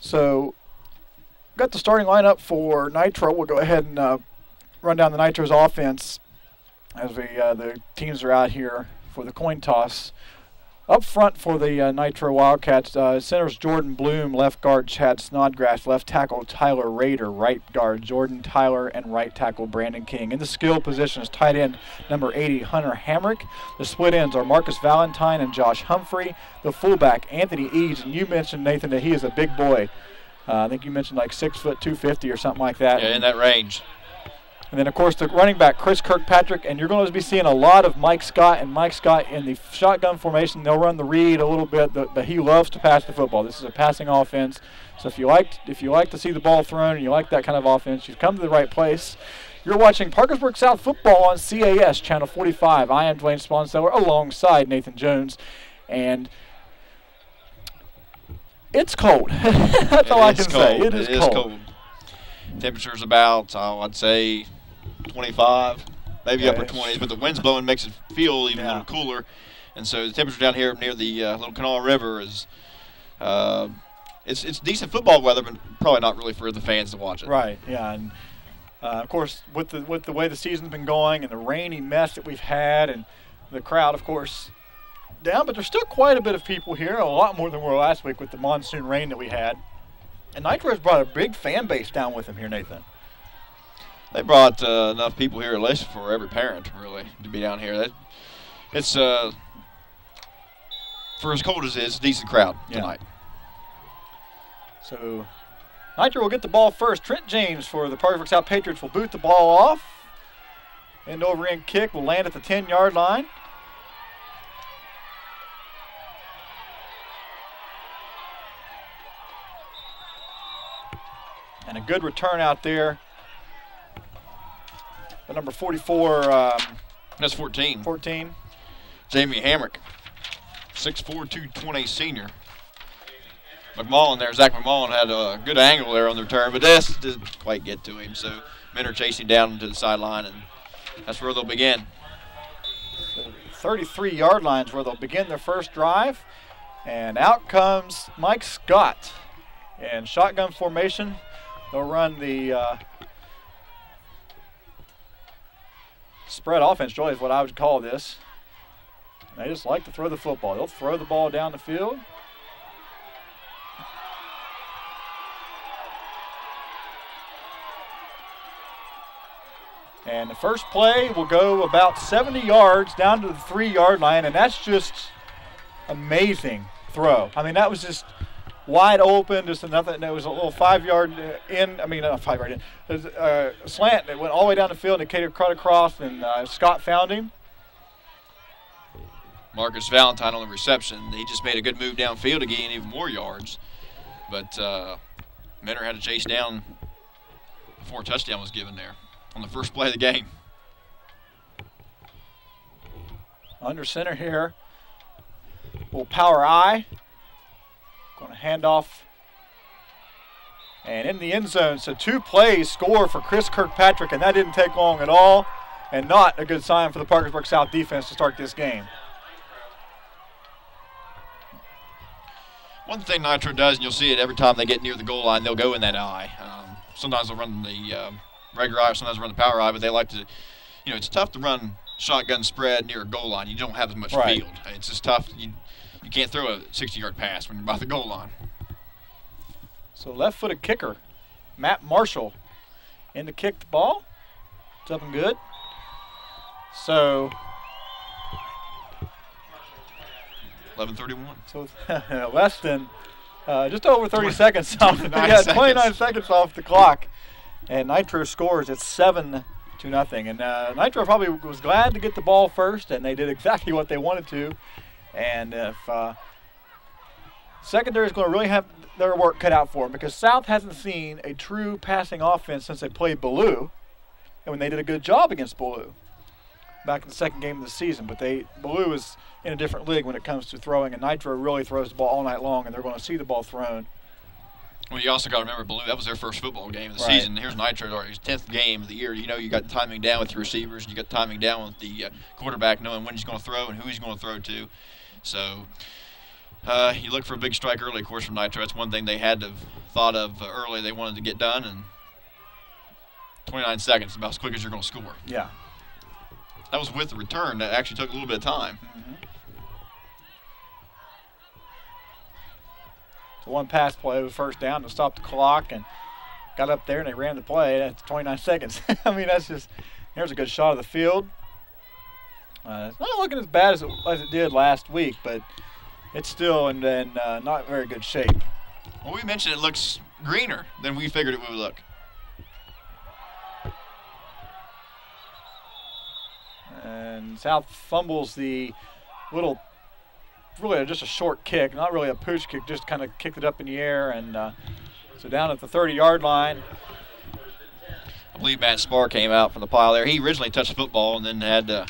So, got the starting lineup for Nitro. We'll go ahead and run down the Nitro's offense as the teams are out here for the coin toss. Up front for the Nitro Wildcats, centers Jordan Bloom, left guard Chad Snodgrass, left tackle Tyler Rader, right guard Jordan Tyler, and right tackle Brandon King. In the skill positions, tight end number 80, Hunter Hamrick. The split ends are Marcus Valentine and Josh Humphrey. The fullback, Anthony Eads, and you mentioned, Nathan, that he is a big boy. I think you mentioned like 6 foot 250 or something like that. Yeah, in that range. And then, of course, the running back, Chris Kirkpatrick, and you're going to be seeing a lot of Mike Scott. And Mike Scott in the shotgun formation, they'll run the read a little bit, but he loves to pass the football. This is a passing offense. So if you like to see the ball thrown and you like that kind of offense, you've come to the right place. You're watching Parkersburg South football on CAS, Channel 45. I am Dwayne Sponseller alongside Nathan Jones. And it's cold. That's all I can say. It is cold. Temperature's about, I'd say, 25, maybe upper 20s, but the wind's blowing makes it feel even a little cooler. And so the temperature down here near the Little Kanawha River is, it's decent football weather, but probably not really for the fans to watch it. Right, yeah. And of course, with the way the season's been going and the rainy mess that we've had, and the crowd, of course, down, but there's still quite a bit of people here, a lot more than we were last week with the monsoon rain that we had. And Nitro's brought a big fan base down with him here, Nathan. They brought enough people here, at least for every parent, really, to be down here. It's for as cold as it is, it's a decent crowd tonight. So Nitro will get the ball first. Trent James for the Parkersburg South Patriots will boot the ball off. End over end kick will land at the 10-yard line. And a good return out there. The number 44. That's 14. 14. Jamie Hamrick, 6'4", 220 senior. McMullen there, Zach McMullen had a good angle there on the return, but this didn't quite get to him. So men are chasing down to the sideline, and that's where they'll begin. 33-yard line is where they'll begin their first drive. And out comes Mike Scott. And shotgun formation. They'll run the spread offense, really, is what I would call this. They just like to throw the football. They'll throw the ball down the field. And the first play will go about 70 yards down to the 3-yard line, and that's just amazing throw. I mean, that was just wide open, just nothing. It was a little 5-yard in. I mean, not 5-yard in. It was a slant that went all the way down the field and Cater cut across, and Scott found him. Marcus Valentine on the reception. He just made a good move downfield to gain even more yards. But Mentor had to chase down before a touchdown was given there on the first play of the game. Under center here. Little power I. Going to hand off. And in the end zone. So 2 plays score for Chris Kirkpatrick, and that didn't take long at all. And not a good sign for the Parkersburg South defense to start this game. One thing Nitro does, and you'll see it every time they get near the goal line, they'll go in that I. Sometimes they'll run the regular I, sometimes they'll run the power I, but they like to, it's tough to run shotgun spread near a goal line. You don't have as much field. It's just tough. You can't throw a 60-yard pass when you're by the goal line. So left-footed kicker, Matt Marshall, in to kick the ball. It's up and good. So 11:31. So less than, just over 30 seconds off. 29 seconds off the clock. And Nitro scores. It's 7-0. And Nitro probably was glad to get the ball first, and they did exactly what they wanted to. And if secondary is going to really have their work cut out for them, because South hasn't seen a true passing offense since they played Ballou, and when they did a good job against Ballou back in the second game of the season. But Ballou is in a different league when it comes to throwing, and Nitro really throws the ball all night long, and they're going to see the ball thrown. Well, you also got to remember, Ballou, that was their first football game of the season. Here's Nitro, his 10th game of the year. You got timing down with your receivers, and you got timing down with the quarterback, knowing when he's going to throw and who he's going to throw to. So You look for a big strike early, of course, from Nitro. That's one thing they had to have thought of early they wanted to get done, and 29 seconds, about as quick as you're going to score. Yeah. That was with the return. That actually took a little bit of time. So one pass play was first down to stop the clock, and got up there and they ran the play. That's 29 seconds. I mean, that's just, here's a good shot of the field. It's not looking as bad as it did last week, but it's still in not very good shape. Well, we mentioned it looks greener than we figured it would look. And South fumbles the little, really just a short kick, not really a push kick, just kind of kicked it up in the air. And so down at the 30-yard line. I believe Matt Spar came out from the pile there. He originally touched the football and then had to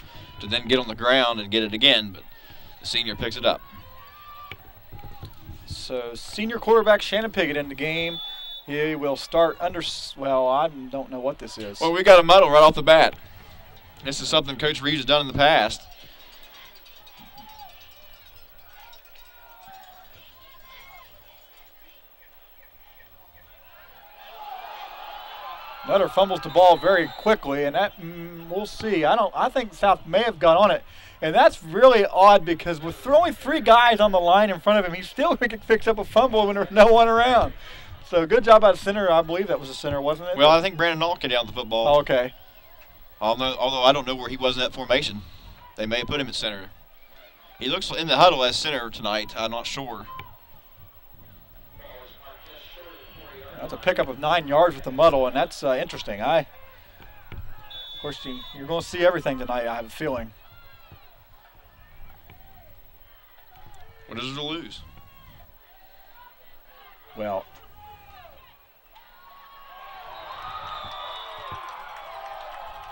then get on the ground and get it again, but the senior picks it up. So senior quarterback Shannon Piggott in the game. He will start under, well, I don't know what this is. Well, we got a muddle right off the bat. This is something Coach Reeves has done in the past. Nutter fumbles the ball very quickly, and that we'll see. I think South may have got on it, and that's really odd because with throwing 3 guys on the line in front of him, he still picks up a fumble when there's no one around. So good job by the center. I believe that was the center, wasn't it? Well, I think Brandon Knoll came down the football. Oh, okay. Although I don't know where he was in that formation. They may have put him at center. He looks in the huddle as center tonight. I'm not sure. That's a pickup of 9 yards with the muddle, and that's interesting. Of course, you're going to see everything tonight, I have a feeling. What is it to lose? Well,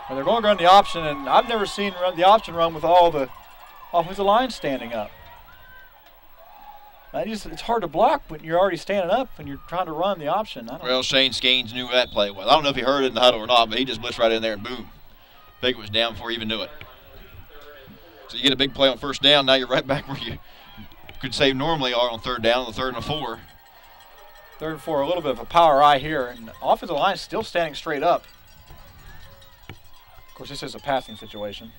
they're going to run the option, and I've never seen the option run with all the offensive line standing up. It's hard to block when you're already standing up when you're trying to run the option. Well, Shane Skeens knew that play well. I don't know if he heard it in the huddle or not, but he just blitzed right in there and boom. Piggott was down before he even knew it. So you get a big play on first down, now you're right back where you could say normally are on third down, the 3rd and 4. 3rd and 4, a little bit of a power eye here, and the offensive line is still standing straight up. Of course, this is a passing situation.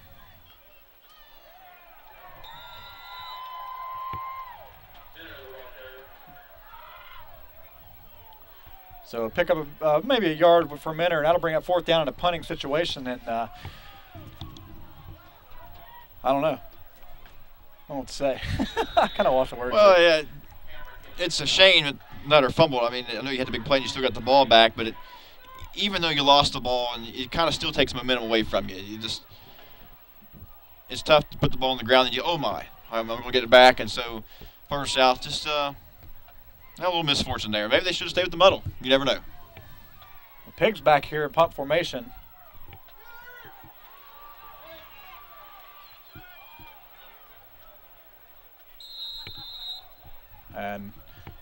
So pick up maybe a yard for a minute, and that'll bring up 4th down in a punting situation. And I don't know. I don't know what to say. I kind of lost the words. Well, yeah, it's a shame that Nutter fumbled. I mean, I know you had the big play and you still got the ball back, but even though you lost the ball, and it kind of still takes momentum away from you. It's tough to put the ball on the ground and oh my, I'm going to get it back. And so Parker South just a little misfortune there. Maybe they should have stayed with the muddle. You never know. The Pigs back here in punt formation. And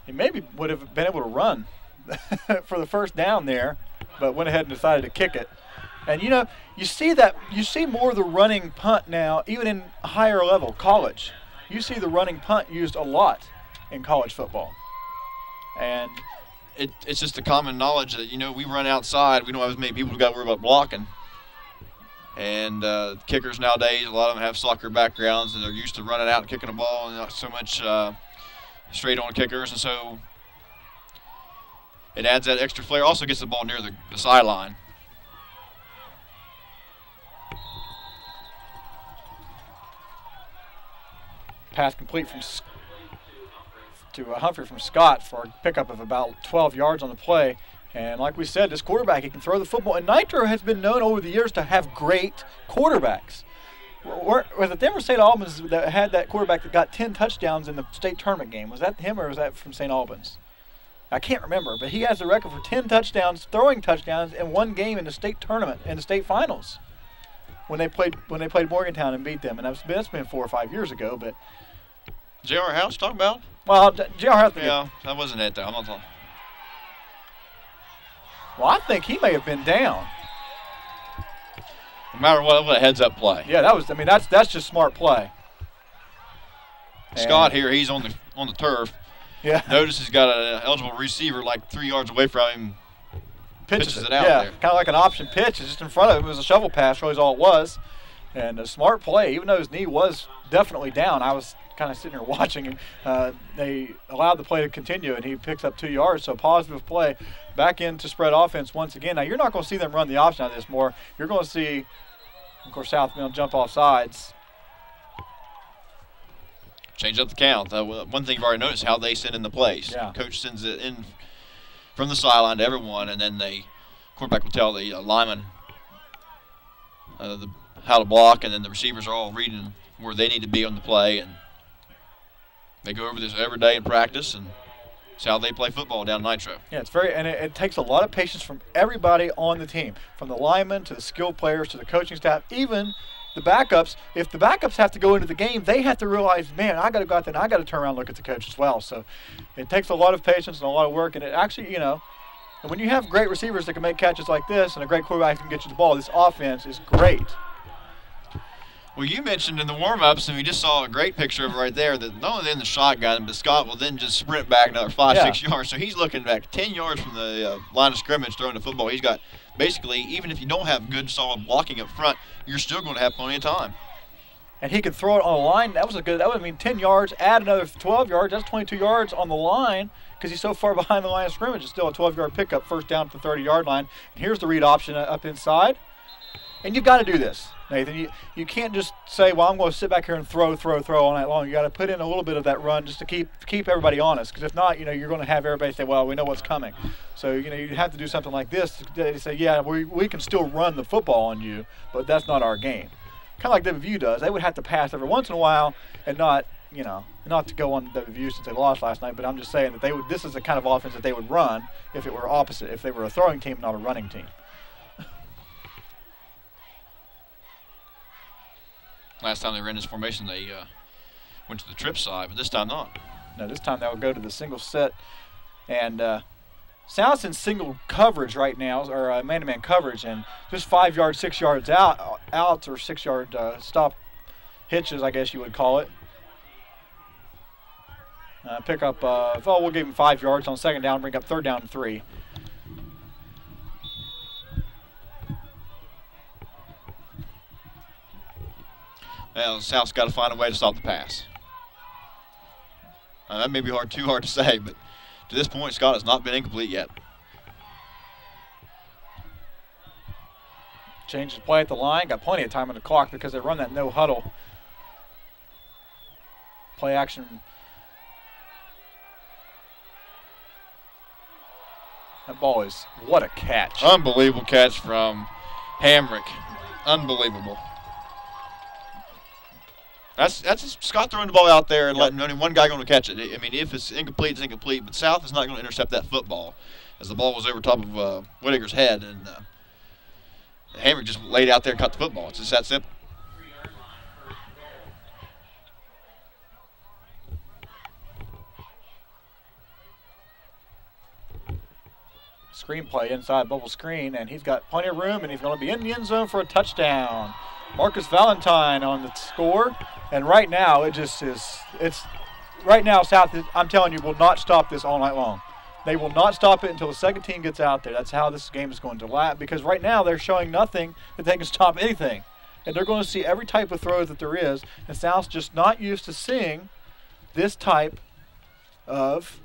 he maybe would have been able to run for the first down there, but went ahead and decided to kick it. And you see more of the running punt now, even in higher level college. You see the running punt used a lot in college football. And it's just the common knowledge that we run outside. We don't have as many people who got to worry about blocking. And kickers nowadays, a lot of them have soccer backgrounds, and they're used to running out and kicking the ball, and not so much straight on kickers. And so it adds that extra flair. Also gets the ball near the sideline. Pass complete to Humphrey from Scott for a pickup of about 12 yards on the play. And like we said, this quarterback, he can throw the football. And Nitro has been known over the years to have great quarterbacks. Was it them or St. Albans that had that quarterback that got 10 touchdowns in the state tournament game? Was that him or was that from St. Albans? I can't remember, but he has the record for 10 touchdowns, throwing touchdowns in one game in the state tournament, in the state finals, when they played Morgantown and beat them. And that's been 4 or 5 years ago, but J.R. House talking about? Well, J.R. House. Yeah, that wasn't it though. I'm not talking. Well, I think he may have been down. No matter what, a heads-up play. Yeah, that's just smart play. Scott here, he's on the turf. Yeah. Notice he's got an eligible receiver like 3 yards away from him. Pitches it out there. Kind of like an option pitch. It's just in front of him. It was a shovel pass, really is all it was. And a smart play, even though his knee was definitely down. I was kind of sitting here watching him. They allowed the play to continue, and he picks up 2 yards. So positive play back into spread offense once again. Now, you're not going to see them run the option out of this more. You're going to see, of course, South Mill jump off sides. Change up the count. One thing you've already noticed, how they send in the plays. Yeah. Coach sends it in from the sideline to everyone, and then the quarterback will tell the lineman how to block, and then the receivers are all reading where they need to be on the play, and they go over this every day in practice, and it's how they play football down Nitro. Yeah, it's it takes a lot of patience from everybody on the team, from the linemen to the skilled players to the coaching staff, even the backups. If the backups have to go into the game, they have to realize, man, I got to go out there and I got to turn around and look at the coach as well. So it takes a lot of patience and a lot of work, and it actually, and when you have great receivers that can make catches like this and a great quarterback that can get you the ball, this offense is great. Well, you mentioned in the warm-ups, and we just saw a great picture of it right there, that not only in the shotgun, but Scott will then just sprint back another 5-6 yards. So he's looking back 10 yards from the line of scrimmage throwing the football. He's got basically, even if you don't have good, solid blocking up front, you're still going to have plenty of time. And he can throw it on the line. That would mean 10 yards, add another 12 yards. That's 22 yards on the line because he's so far behind the line of scrimmage. It's still a 12-yard pickup, first down to the 30-yard line. And here's the read option up inside. And you've got to do this, Nathan. You can't just say, well, I'm going to sit back here and throw all night long. You got to put in a little bit of that run just to keep everybody honest. Because if not, you're going to have everybody say, well, we know what's coming. So, you have to do something like this to say, yeah, we can still run the football on you, but that's not our game. Kind of like WVU does. They would have to pass every once in a while and not to go on WVU since they lost last night, but I'm just saying that this is the kind of offense that they would run if it were opposite, if they were a throwing team, not a running team. Last time they ran this formation, they went to the trip side, but this time not. No, this time they'll go to the single set. And South's in single coverage right now, or man-to-man coverage, and just 5 yards, 6 yards outs or 6 yard stop hitches, I guess you would call it. Pick up, we'll give him 5 yards on second down, bring up third down and 3. Well, South's got to find a way to stop the pass. That may be too hard to say, but to this point, Scott has not been incomplete yet. Changes play at the line. Got plenty of time on the clock because they run that no huddle. Play action. That ball is, what a catch. Unbelievable catch from Hamrick. Unbelievable. That's Scott throwing the ball out there and letting only one guy going to catch it. I mean, if it's incomplete, it's incomplete. But South is not going to intercept that football, as the ball was over top of Whittaker's head, and Hamrick just laid out there and caught the football. It's just that simple. Screenplay inside bubble screen, and he's got plenty of room, and he's going to be in the end zone for a touchdown. Marcus Valentine on the score, and right now right now South, I'm telling you, will not stop this all night long. They will not stop it until the second team gets out there. That's how this game is going to last, because right now they're showing nothing that they can stop anything. And they're going to see every type of throw that there is, and South's just not used to seeing this type of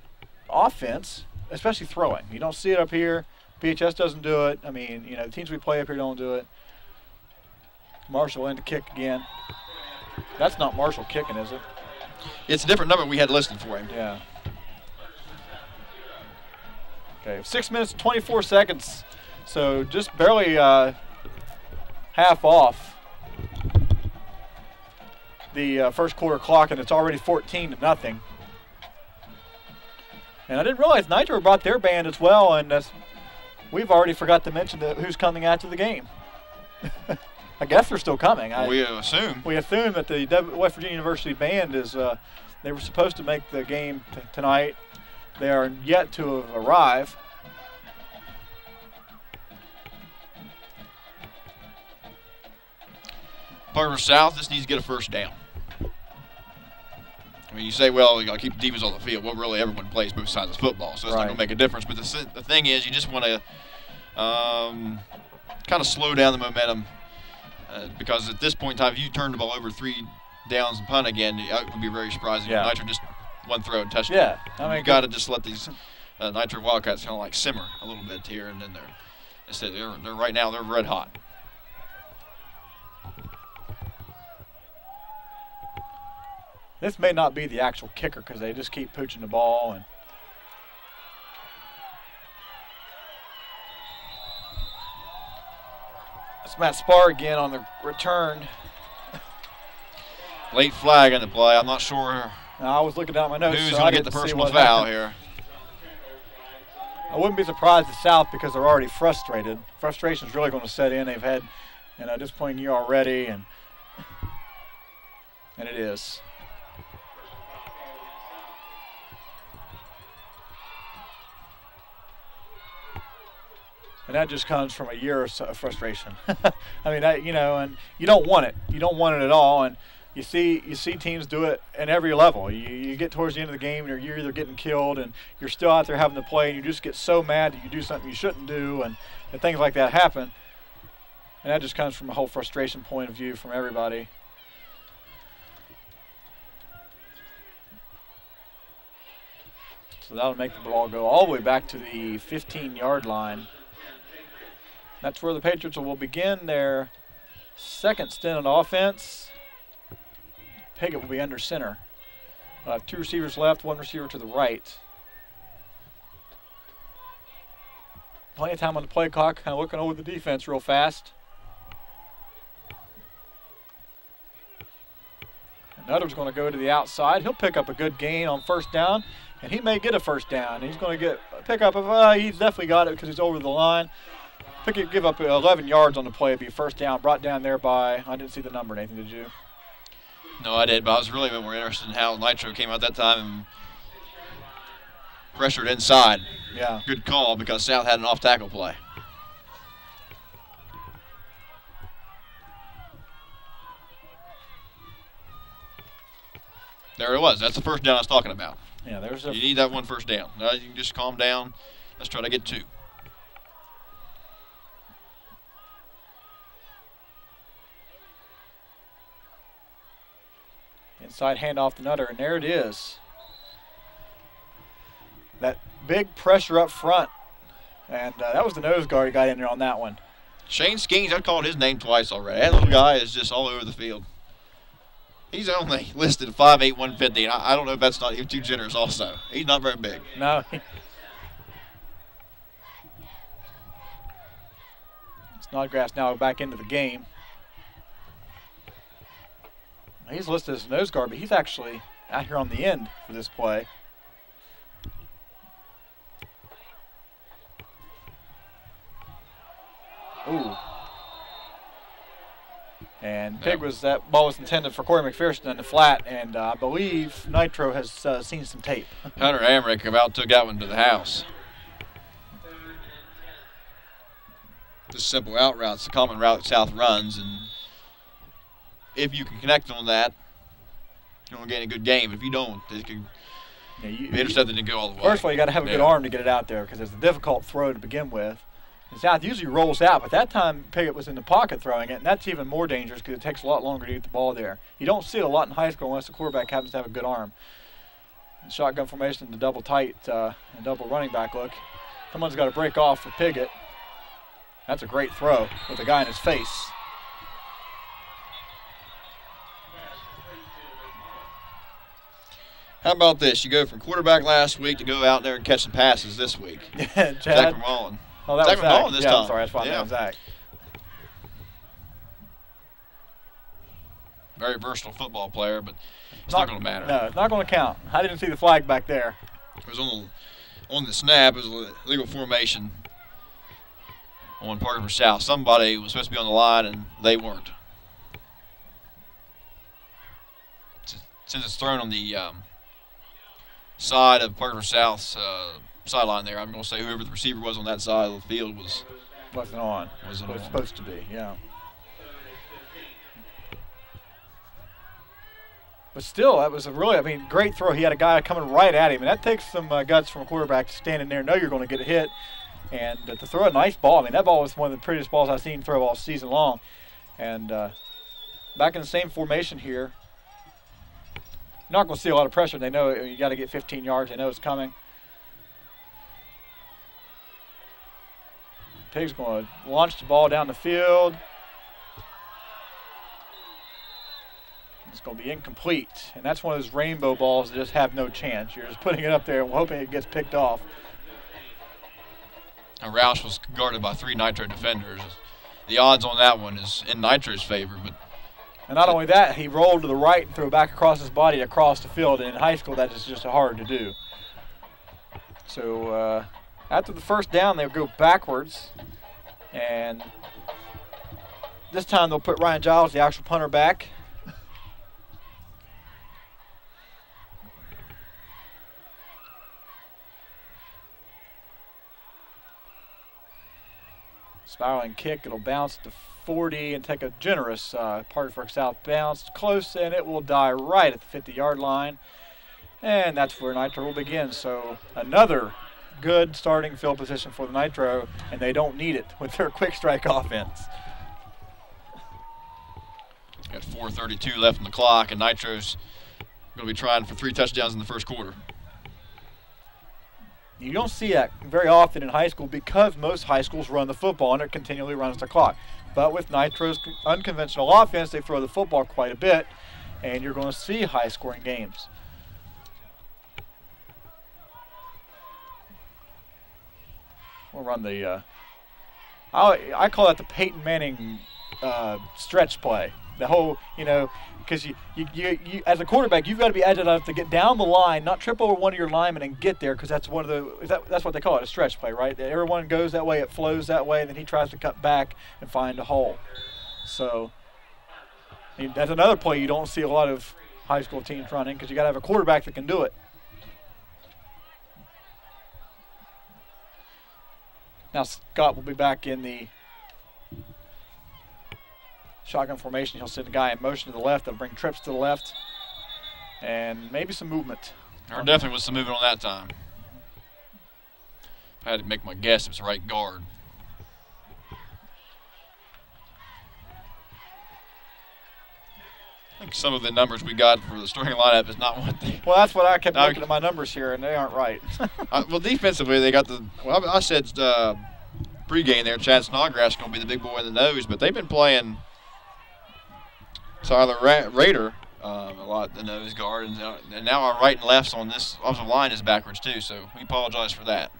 offense, especially throwing. You don't see it up here. PHS doesn't do it. I mean, the teams we play up here don't do it. Marshall in to kick again. That's not Marshall kicking, is it? It's a different number we had listed for him. Yeah. Okay, 6 minutes, 24 seconds. So just barely half off the first quarter clock, and it's already 14-0. And I didn't realize Nitro brought their band as well, and we've already forgot to mention who's coming out to the game. I guess they're still coming. We assume. We assume that the West Virginia University band is, they were supposed to make the game tonight. They are yet to arrive. Parkersburg South just needs to get a first down. I mean, you say, well, you got to keep the defense on the field. Well, really, everyone plays both sides of football, so it's not going to make a difference. But the thing is, you just want to kind of slow down the momentum because at this point in time, if you turn the ball over 3 downs and punt again, it would be very surprising. Yeah. Nitro just one throw and touchdown. Yeah. I mean, you got to just let these Nitro Wildcats kind of like simmer a little bit here, and then they're right now they're red hot. This may not be the actual kicker because they just keep pooching the ball. And it's Matt Spar again on the return. Late flag in the play. I'm not sure I was looking down my notes. who's so going to get the personal foul here. I wouldn't be surprised at South because they're already frustrated. Frustration's really going to set in. They've had, a disappointing year already, and it is. And that just comes from a year or so of frustration. I mean, and you don't want it. You don't want it at all. And you see teams do it at every level. You get towards the end of the game, and you're either getting killed, and you're still out there having to play, and you just get so mad that you do something you shouldn't do, and things like that happen. And that just comes from a whole frustration point of view from everybody. So that'll make the ball go all the way back to the 15-yard line. That's where the Patriots will begin their second stint on offense. Piggott will be under center. 2 receivers left, 1 receiver to the right. Plenty of time on the play clock, kind of looking over the defense real fast. Nutter's going to go to the outside. He'll pick up a good gain on first down, and he may get a first down. He's going to pick up he's definitely got it because he's over the line. Give up 11 yards on the play. It'd be first down, brought down there by, I didn't see the number, Nathan, did you? No, I did, but I was really more interested in how Nitro came out that time and pressured inside. Yeah. Good call because South had an off-tackle play. There it was. That's the first down I was talking about. Yeah, you need that one first down. Now you can just calm down. Let's try to get 2. Inside handoff to Nutter, and there it is. That big pressure up front, and that was the nose guard who got in there on that one. Shane Skeens, I've called his name twice already. That little guy is just all over the field. He's only listed 5'8", 150, and I don't know if that's not even too generous also. He's not very big. No. Snodgrass now back into the game. He's listed as a nose guard, but he's actually out here on the end for this play. Ooh. And that ball was intended for Corey McPherson in the flat, and I believe Nitro has seen some tape. Hunter Amrick about took that one to the house. Just simple out routes, the common route that South runs, and if you can connect on that, you're going to get a good game. If you don't, it can be intercepted and go all the way. First of all, you got to have a good arm to get it out there because it's a difficult throw to begin with. And South usually rolls out, but that time Piggott was in the pocket throwing it, and that's even more dangerous because it takes a lot longer to get the ball there. You don't see it a lot in high school unless the quarterback happens to have a good arm. And shotgun formation, the double tight and double running back look. Someone's got to break off for Piggott. That's a great throw with a guy in his face. How about this? You go from quarterback last week to go out there and catch some passes this week. Zach McMullen. Oh, that Zach was McMullen this time. I'm sorry, that's why I named Zach. Very versatile football player, but it's not going to matter. No, it's not going to count. I didn't see the flag back there. It was on the snap. It was a legal formation on Parkersburg South. Somebody was supposed to be on the line, and they weren't. Since it's thrown on the side of Parkersburg South's sideline there, I'm going to say whoever the receiver was on that side of the field wasn't on. Wasn't was on. Supposed to be, yeah. But still, that was a really, great throw. He had a guy coming right at him, and that takes some guts from a quarterback to stand in there and know you're going to get a hit. And to throw a nice ball, that ball was one of the prettiest balls I've seen throw all season long. And back in the same formation here. You're not going to see a lot of pressure. They know you got to get 15 yards. They know it's coming. Pig's going to launch the ball down the field. It's going to be incomplete. And that's one of those rainbow balls that just have no chance. You're just putting it up there and hoping it gets picked off. Now, Roush was guarded by 3 Nitro defenders. The odds on that one is in Nitro's favor. And not only that, he rolled to the right and threw back across his body across the field. And in high school, that is just hard to do. So after the first down, they'll go backwards. And this time they'll put Ryan Giles, the actual punter, back. Spiraling kick, it'll bounce to 40 and take a generous Parkersburg South bounce. Close, and it will die right at the 50-yard line. And that's where Nitro will begin. So another good starting field position for the Nitro, and they don't need it with their quick strike offense. Got 4:32 left on the clock, and Nitro's going to be trying for 3 touchdowns in the first quarter. You don't see that very often in high school because most high schools run the football and it continually runs the clock. But with Nitro's unconventional offense, they throw the football quite a bit, and you're going to see high-scoring games. We'll run the I call that the Peyton Manning stretch play. The whole, because you as a quarterback, you've got to be agile enough to get down the line, not trip over one of your linemen and get there, because that's that's what they call it, a stretch play, right? Everyone goes that way, it flows that way, and then he tries to cut back and find a hole. So that's another play you don't see a lot of high school teams running, because you got to have a quarterback that can do it. Now Scott will be back in the shotgun formation. He'll send a guy in motion to the left. They'll bring trips to the left. And maybe some movement. There definitely was some movement on that time. If I had to make my guess, it was right guard. I think some of the numbers we got for the starting lineup is not what they... Well, that's what I kept looking at my numbers here, and they aren't right. Well, defensively, they got the... Well, I said pregame there, Chad Snodgrass is going to be the big boy in the nose, but they've been playing Tyler Rader a lot, the nose guard, and now our right and lefts on this offensive line is backwards too, so we apologize for that.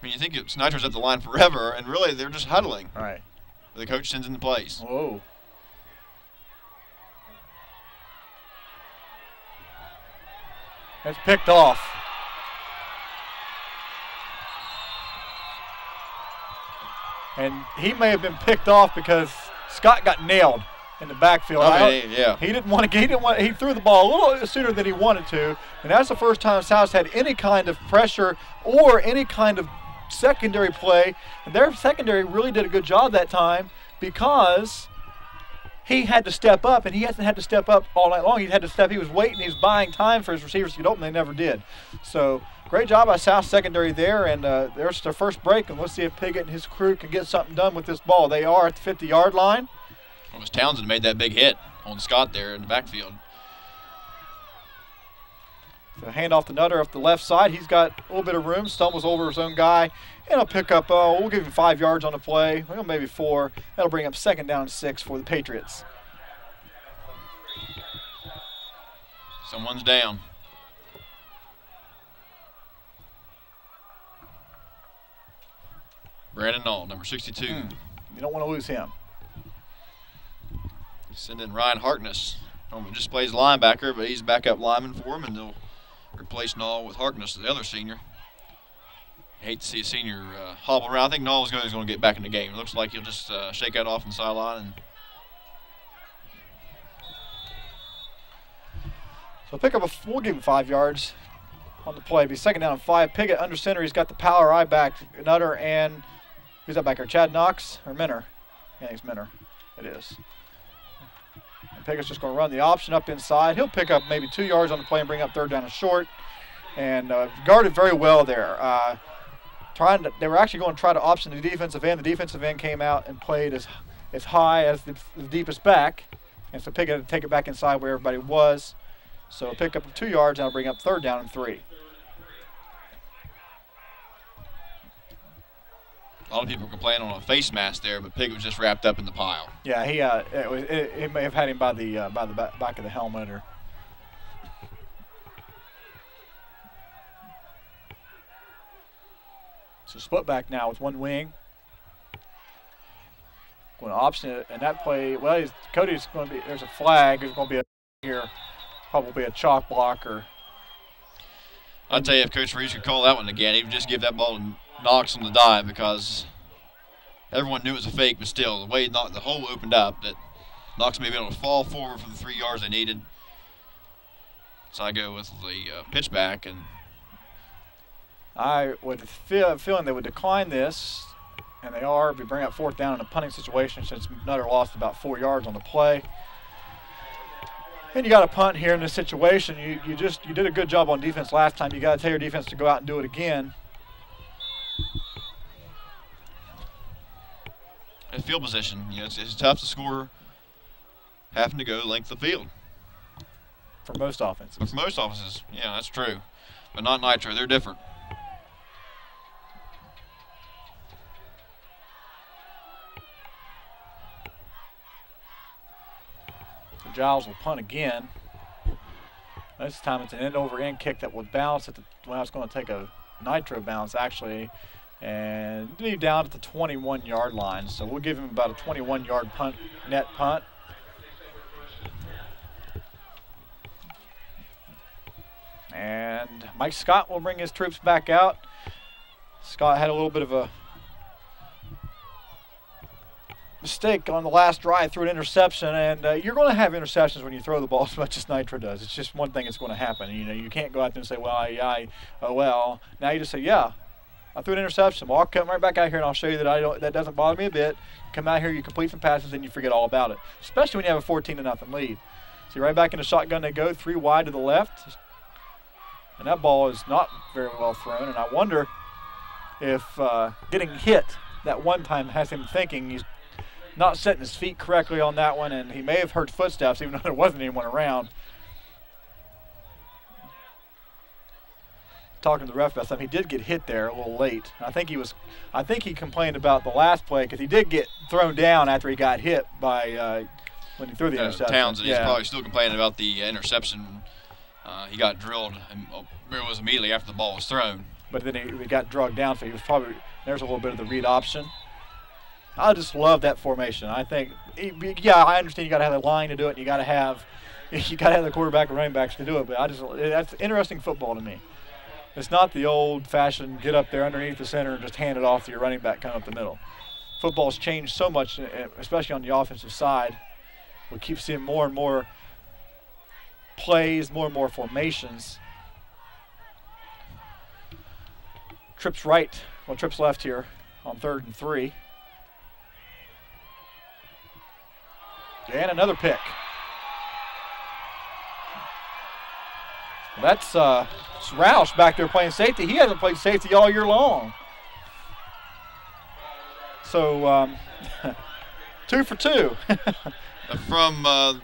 I mean, you think Nitro's at the line forever, and really they're just huddling. All right. The coach sends in the plays. Whoa. That's picked off. And he may have been picked off because Scott got nailed in the backfield. Yeah. He didn't want to. He threw the ball a little sooner than he wanted to, and that's the first time South's had any kind of pressure or any kind of secondary play. And their secondary really did a good job that time because he had to step up, and he hasn't had to step up all night long. He had to step. He was waiting. He was buying time for his receivers to get open. They never did. So great job by South secondary there, and there's their first break. And let's see if Piggott and his crew can get something done with this ball. They are at the 50-yard line. It was Townsend made that big hit on Scott there in the backfield. So handoff to Nutter off the left side. He's got a little bit of room, stumbles over his own guy, and he'll pick up, we'll give him 5 yards on the play, well, maybe 4. That'll bring up 2nd down and 6 for the Patriots. Someone's down. Brandon Knoll, number 62. You don't want to lose him. Send in Ryan Harkness. Just plays linebacker, but he's backup lineman for him, and they'll replace Knoll with Harkness, the other senior. Hate to see a senior hobble around. I think Knoll's going to get back in the game. It looks like he'll just shake that off on the sideline. And so pick up we'll give him 5 yards on the play. Be 2nd down and 5. Piggott under center. He's got the power eye back. Nutter and who's that back there? Chad Knox or Minner? I think it's Minner. It is. And Piggott's just going to run the option up inside. He'll pick up maybe 2 yards on the play and bring up 3rd down and short. And guarded very well there. They were actually going to try to option the defensive end. The defensive end came out and played as high as the deepest back. And so Piggott had to take it back inside where everybody was. So pick up 2 yards and I'll bring up 3rd down and 3. A lot of people complain on a face mask there, but Piggott was just wrapped up in the pile. Yeah, it may have had him by the back of the helmet or. So split back now with one wing. Going to option it, and that play, well, Cody's going to be, there's a flag. There's going to be here, probably a chalk block or. I'll tell you, if Coach Reeves could call that one again, he would just give that ball to Knox on the dive because everyone knew it was a fake, but still, the way the hole opened up, that Knox may be able to fall forward for the 3 yards they needed. So I go with the pitch back, and I would feeling they would decline this, and they are. We bring up 4th down in a punting situation since Nutter lost about 4 yards on the play. And you got a punt here in this situation. You did a good job on defense last time. You got to tell your defense to go out and do it again. And field position, it's tough to score having to go length of field. For most offenses. But for most offenses, yeah, that's true. But not Nitro, they're different. So Giles will punt again. This time it's an end-over-end kick that will bounce at the, well, it's going to take a Nitro bounce actually, and leave down at the 21-yard line. So we'll give him about a 21-yard punt, net punt. And Mike Scott will bring his troops back out. Scott had a little bit of a mistake on the last drive, threw an interception, and you're going to have interceptions when you throw the ball as much as Nitro does. It's just one thing that's going to happen. You can't go out there and say, well, oh well. Now you just say, yeah, I threw an interception. Well, I'll come right back out here and I'll show you that that doesn't bother me a bit. Come out here, you complete some passes, and you forget all about it. Especially when you have a 14-0 lead. See, right back in the shotgun they go, 3 wide to the left. And that ball is not very well thrown, and I wonder if getting hit that one time has him thinking he's not setting his feet correctly on that one, and he may have heard footsteps even though there wasn't anyone around. Talking to the ref about something, he did get hit there a little late. I think he complained about the last play because he did get thrown down after he got hit by when he threw the interception. Townsend, he's probably still complaining about the interception. He got drilled, and it was immediately after the ball was thrown. But then he got drugged down, so he was probably, there's a little bit of the read option. I just love that formation. I think, yeah, I understand you got to have a line to do it, and you got to have the quarterback and running backs to do it. But that's interesting football to me. It's not the old-fashioned get up there underneath the center and just hand it off to your running back coming up the middle. Football's changed so much, especially on the offensive side. We keep seeing more and more plays, more and more formations. Trips right, well, trips left here on 3rd and 3. And another pick. Well, that's Roush back there playing safety. He hasn't played safety all year long. So 2 for 2. From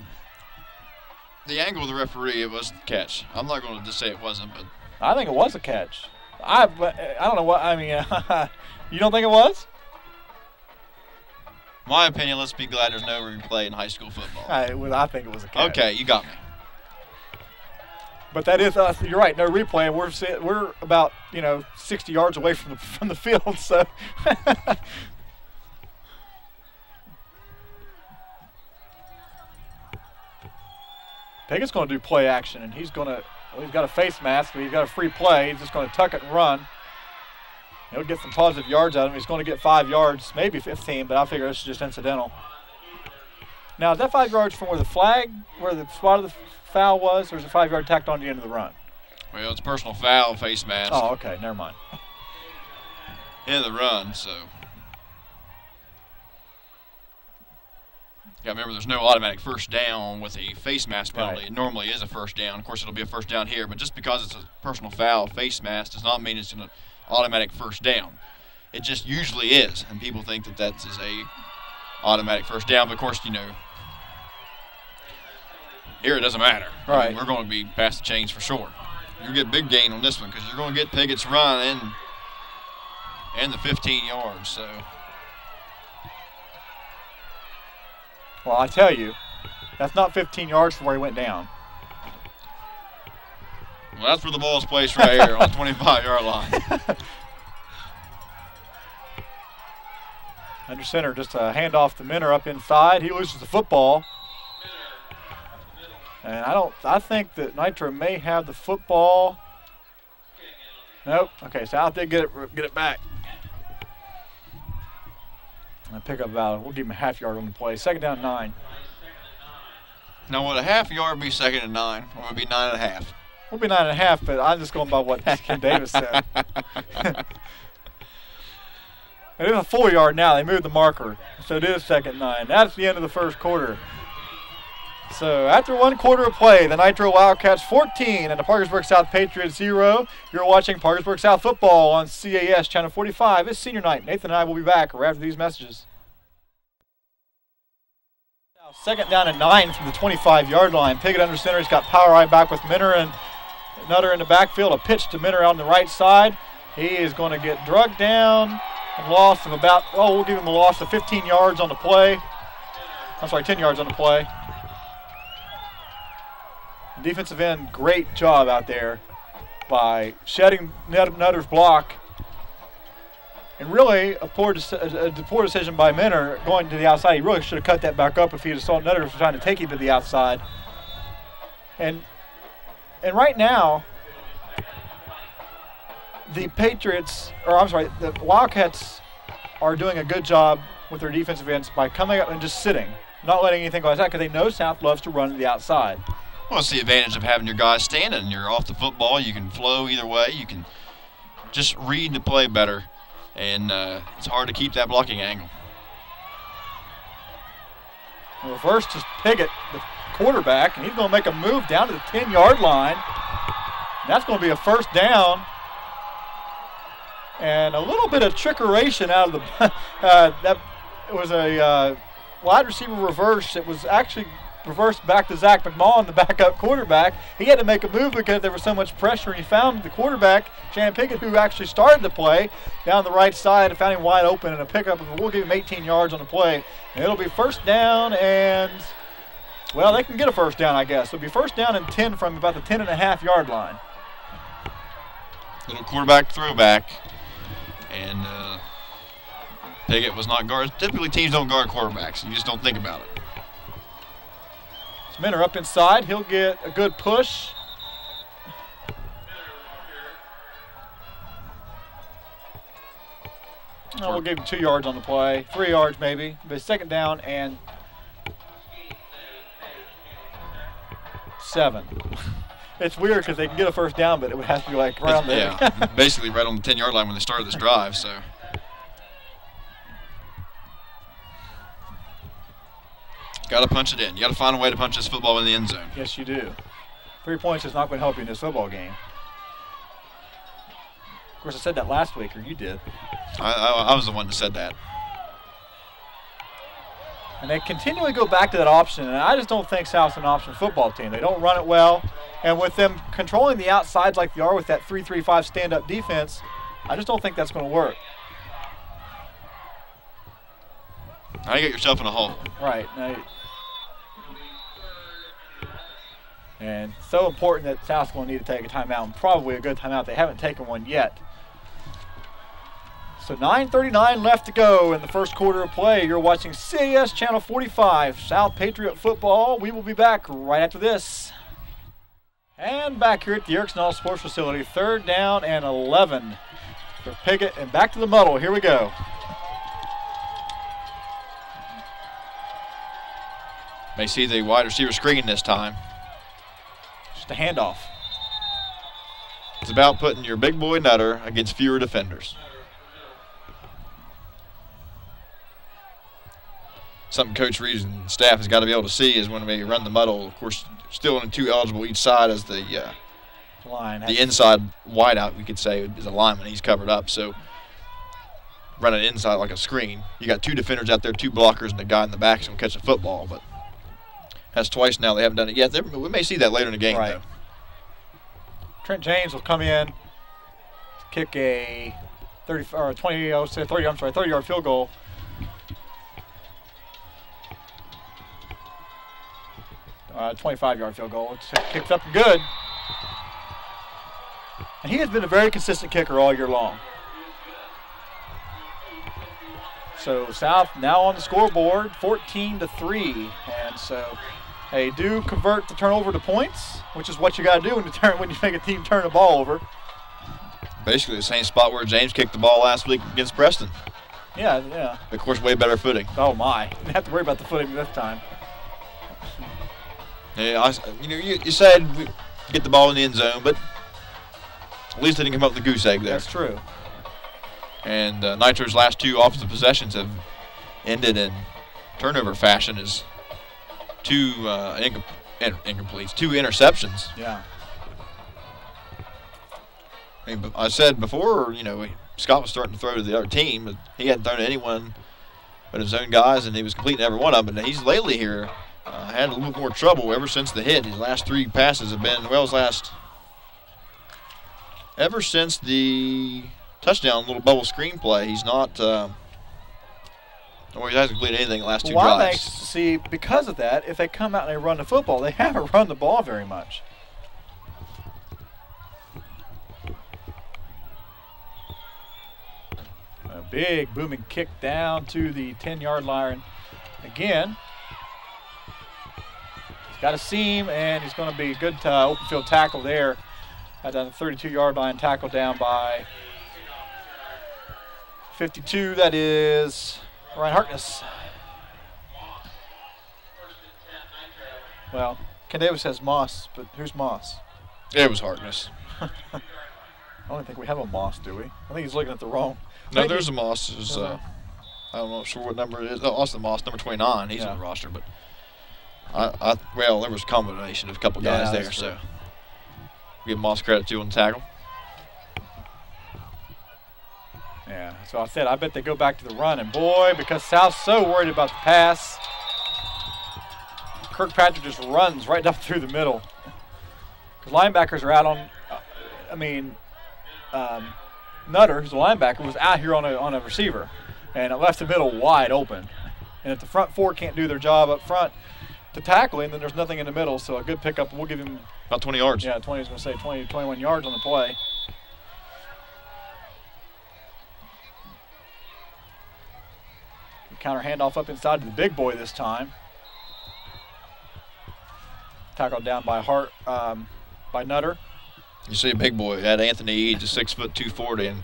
the angle of the referee, it was the catch. I'm not going to just say it wasn't, but I think it was a catch. I don't know what, I mean, you don't think it was? My opinion, let's be glad there's no replay in high school football. I think it was a catch. Okay, you got me. But that is us. You're right. No replay. We're about 60 yards away from the field. So Piggott's going to do play action, and he's got a face mask, but he's got a free play. He's just going to tuck it and run. He'll get some positive yards out of him. He's going to get 5 yards, maybe 15, but I figure this is just incidental. Now, is that 5 yards from where the spot of the foul was, or is it 5 yard tacked on the end of the run? Well, it's personal foul, face mask. Oh, okay, never mind. In the run, so. Yeah, remember, there's no automatic first down with a face mask penalty. Right. It normally is a first down. Of course, it'll be a first down here, but just because it's a personal foul, face mask does not mean it's an automatic first down. It just usually is, and people think that that is a automatic first down. But of course, you know, here it doesn't matter. Right. I mean, we're going to be past the chains for sure. You get big gain on this one because you're going to get Pigot's run and the 15 yards. So. Well, I tell you, that's not 15 yards from where he went down. Well, that's where the ball is placed right here on the 25-yard line. Under center, just a handoff to Minner up inside. He loses the football. And I think that Nitro may have the football. Nope. Okay, South did get it back. And pick up about, we'll give him a half yard on the play. 2nd down 9. Now, would a half yard be 2nd and 9, or would it be 9.5? We'll be 9.5, but I'm just going by what Ken Davis said. It is a 4 yard now. They moved the marker, so it is 2nd 9. That's the end of the first quarter. So after 1 quarter of play, the Nitro Wildcats 14 and the Parkersburg South Patriots 0. You're watching Parkersburg South football on CAS Channel 45. It's senior night. Nathan and I will be back right after these messages. 2nd down and 9 from the 25-yard line. Piggott under center. He's got power right back with Minner and Nutter in the backfield. A pitch to Minner on the right side. He is going to get drugged down. A loss of about, we'll give him a loss of 15 yards on the play. I'm sorry, 10 yards on the play. Defensive end, great job out there by shedding Nutter's block. And really, a poor decision by Minner going to the outside. He really should have cut that back up if he had saw Nutter was trying to take him to the outside. And right now, the Wildcats are doing a good job with their defensive ends by coming up and just sitting, not letting anything go outside because they know South loves to run to the outside. Well, it's the advantage of having your guys standing. You're off the football. You can flow either way. You can just read the play better, and it's hard to keep that blocking angle. Reverse to Piggott, the quarterback, and he's going to make a move down to the 10-yard line. That's going to be a first down. And a little bit of trickeration out of the that it was a wide receiver reverse. It was actually reversed back to Zach McMullen, the backup quarterback. He had to make a move because there was so much pressure. He found the quarterback, Shannon Piggott, who actually started the play down the right side and found him wide open in a pickup. We'll give him 18 yards on the play. And it'll be first down and, well, they can get a first down, I guess. It'll be first down and 10 from about the 10.5-yard line. Little quarterback throwback. And Piggott was not guarded. Typically, teams don't guard quarterbacks. You just don't think about it. Minner up inside. He'll get a good push. We'll give him 2 yards on the play. 3 yards maybe. But 2nd down and 7. It's weird because they can get a first down, but it would have to be like around there. Yeah, basically right on the 10-yard line when they started this drive. So. Got to punch it in. You got to find a way to punch this football in the end zone. Yes, you do. 3 points is not going to help you in this football game. Of course, I said that last week, or you did. I was the one that said that. And they continually go back to that option, and I just don't think South's an option football team. They don't run it well, and with them controlling the outsides like they are with that 3-3-5 stand-up defense, I just don't think that's going to work. Now you get yourself in a hole. Right. And so important that South's going to need to take a timeout, and probably a good timeout. They haven't taken one yet. So 9:39 left to go in the first quarter of play. You're watching CAS Channel 45, South Patriot football. We will be back right after this. And back here at the Erickson Hall Sports Facility, 3rd down and 11 for Piggott, and back to the muddle. Here we go. May see the wide receiver screen this time. Just a handoff. It's about putting your big boy Nutter against fewer defenders. Something Coach Reeves and staff has got to be able to see is when we run the muddle. Of course, still in 2 eligible each side as the inside wideout, we could say, is a lineman. He's covered up, so run it inside like a screen. You got 2 defenders out there, 2 blockers, and the guy in the back is going to catch the football. But that's twice now. They haven't done it yet. We may see that later in the game, though. Trent James will come in, kick a 30-yard field goal. 25-yard field goal. It's kicked up and good. And he has been a very consistent kicker all year long. So South now on the scoreboard, 14-3. And so they do convert the turnover to points, which is what you got to do when you make a team turn the ball over. Basically the same spot where James kicked the ball last week against Preston. Yeah. Of course, way better footing. Oh, my. Didn't have to worry about the footing this time. Yeah, you said we get the ball in the end zone, but at least they didn't come up with the goose egg there. That's true. And Nitro's last 2 offensive possessions have ended in turnover fashion as 2 incompletes, 2 interceptions. Yeah. I mean, I said before, Scott was starting to throw to the other team, but he hadn't thrown to anyone but his own guys, and he was completing every one of them. But he's lately here had a little more trouble ever since the hit. His last 3 passes have been, ever since the touchdown little bubble screen play, he's not, he hasn't completed anything the last 2 drives. Well, I'm anxious to see, because of that, if they come out and they run the football, they haven't run the ball very much. A big booming kick down to the 10-yard line again. He's got a seam, and he's going to be a good open field tackle there at the 32-yard line, tackle down by 52. That is Ryan Harkness. Well, Ken Davis says Moss, but who's Moss? It was Harkness. I don't think we have a Moss, do we? I think he's looking at the wrong. No, there's a Moss. I don't know sure what number it is. Oh, Austin Moss, number 29. He's on the roster, but well, there was a combination of a couple guys there, so give Moss credit too on the tackle. Yeah, so I said I bet they go back to the run, and boy, because South's so worried about the pass, Kirkpatrick just runs right up through the middle. Because linebackers are out on, Nutter, who's a linebacker, was out here on a receiver, and it left the middle wide open. And if the front 4 can't do their job up front to tackle him, then there's nothing in the middle. So a good pickup. We'll give him about 20 yards. Yeah, 20 is going to say 20, 21 yards on the play. Counter handoff up inside to the big boy this time. Tackled down by by Nutter. You see a big boy. That Anthony Eads is 6 foot 240, and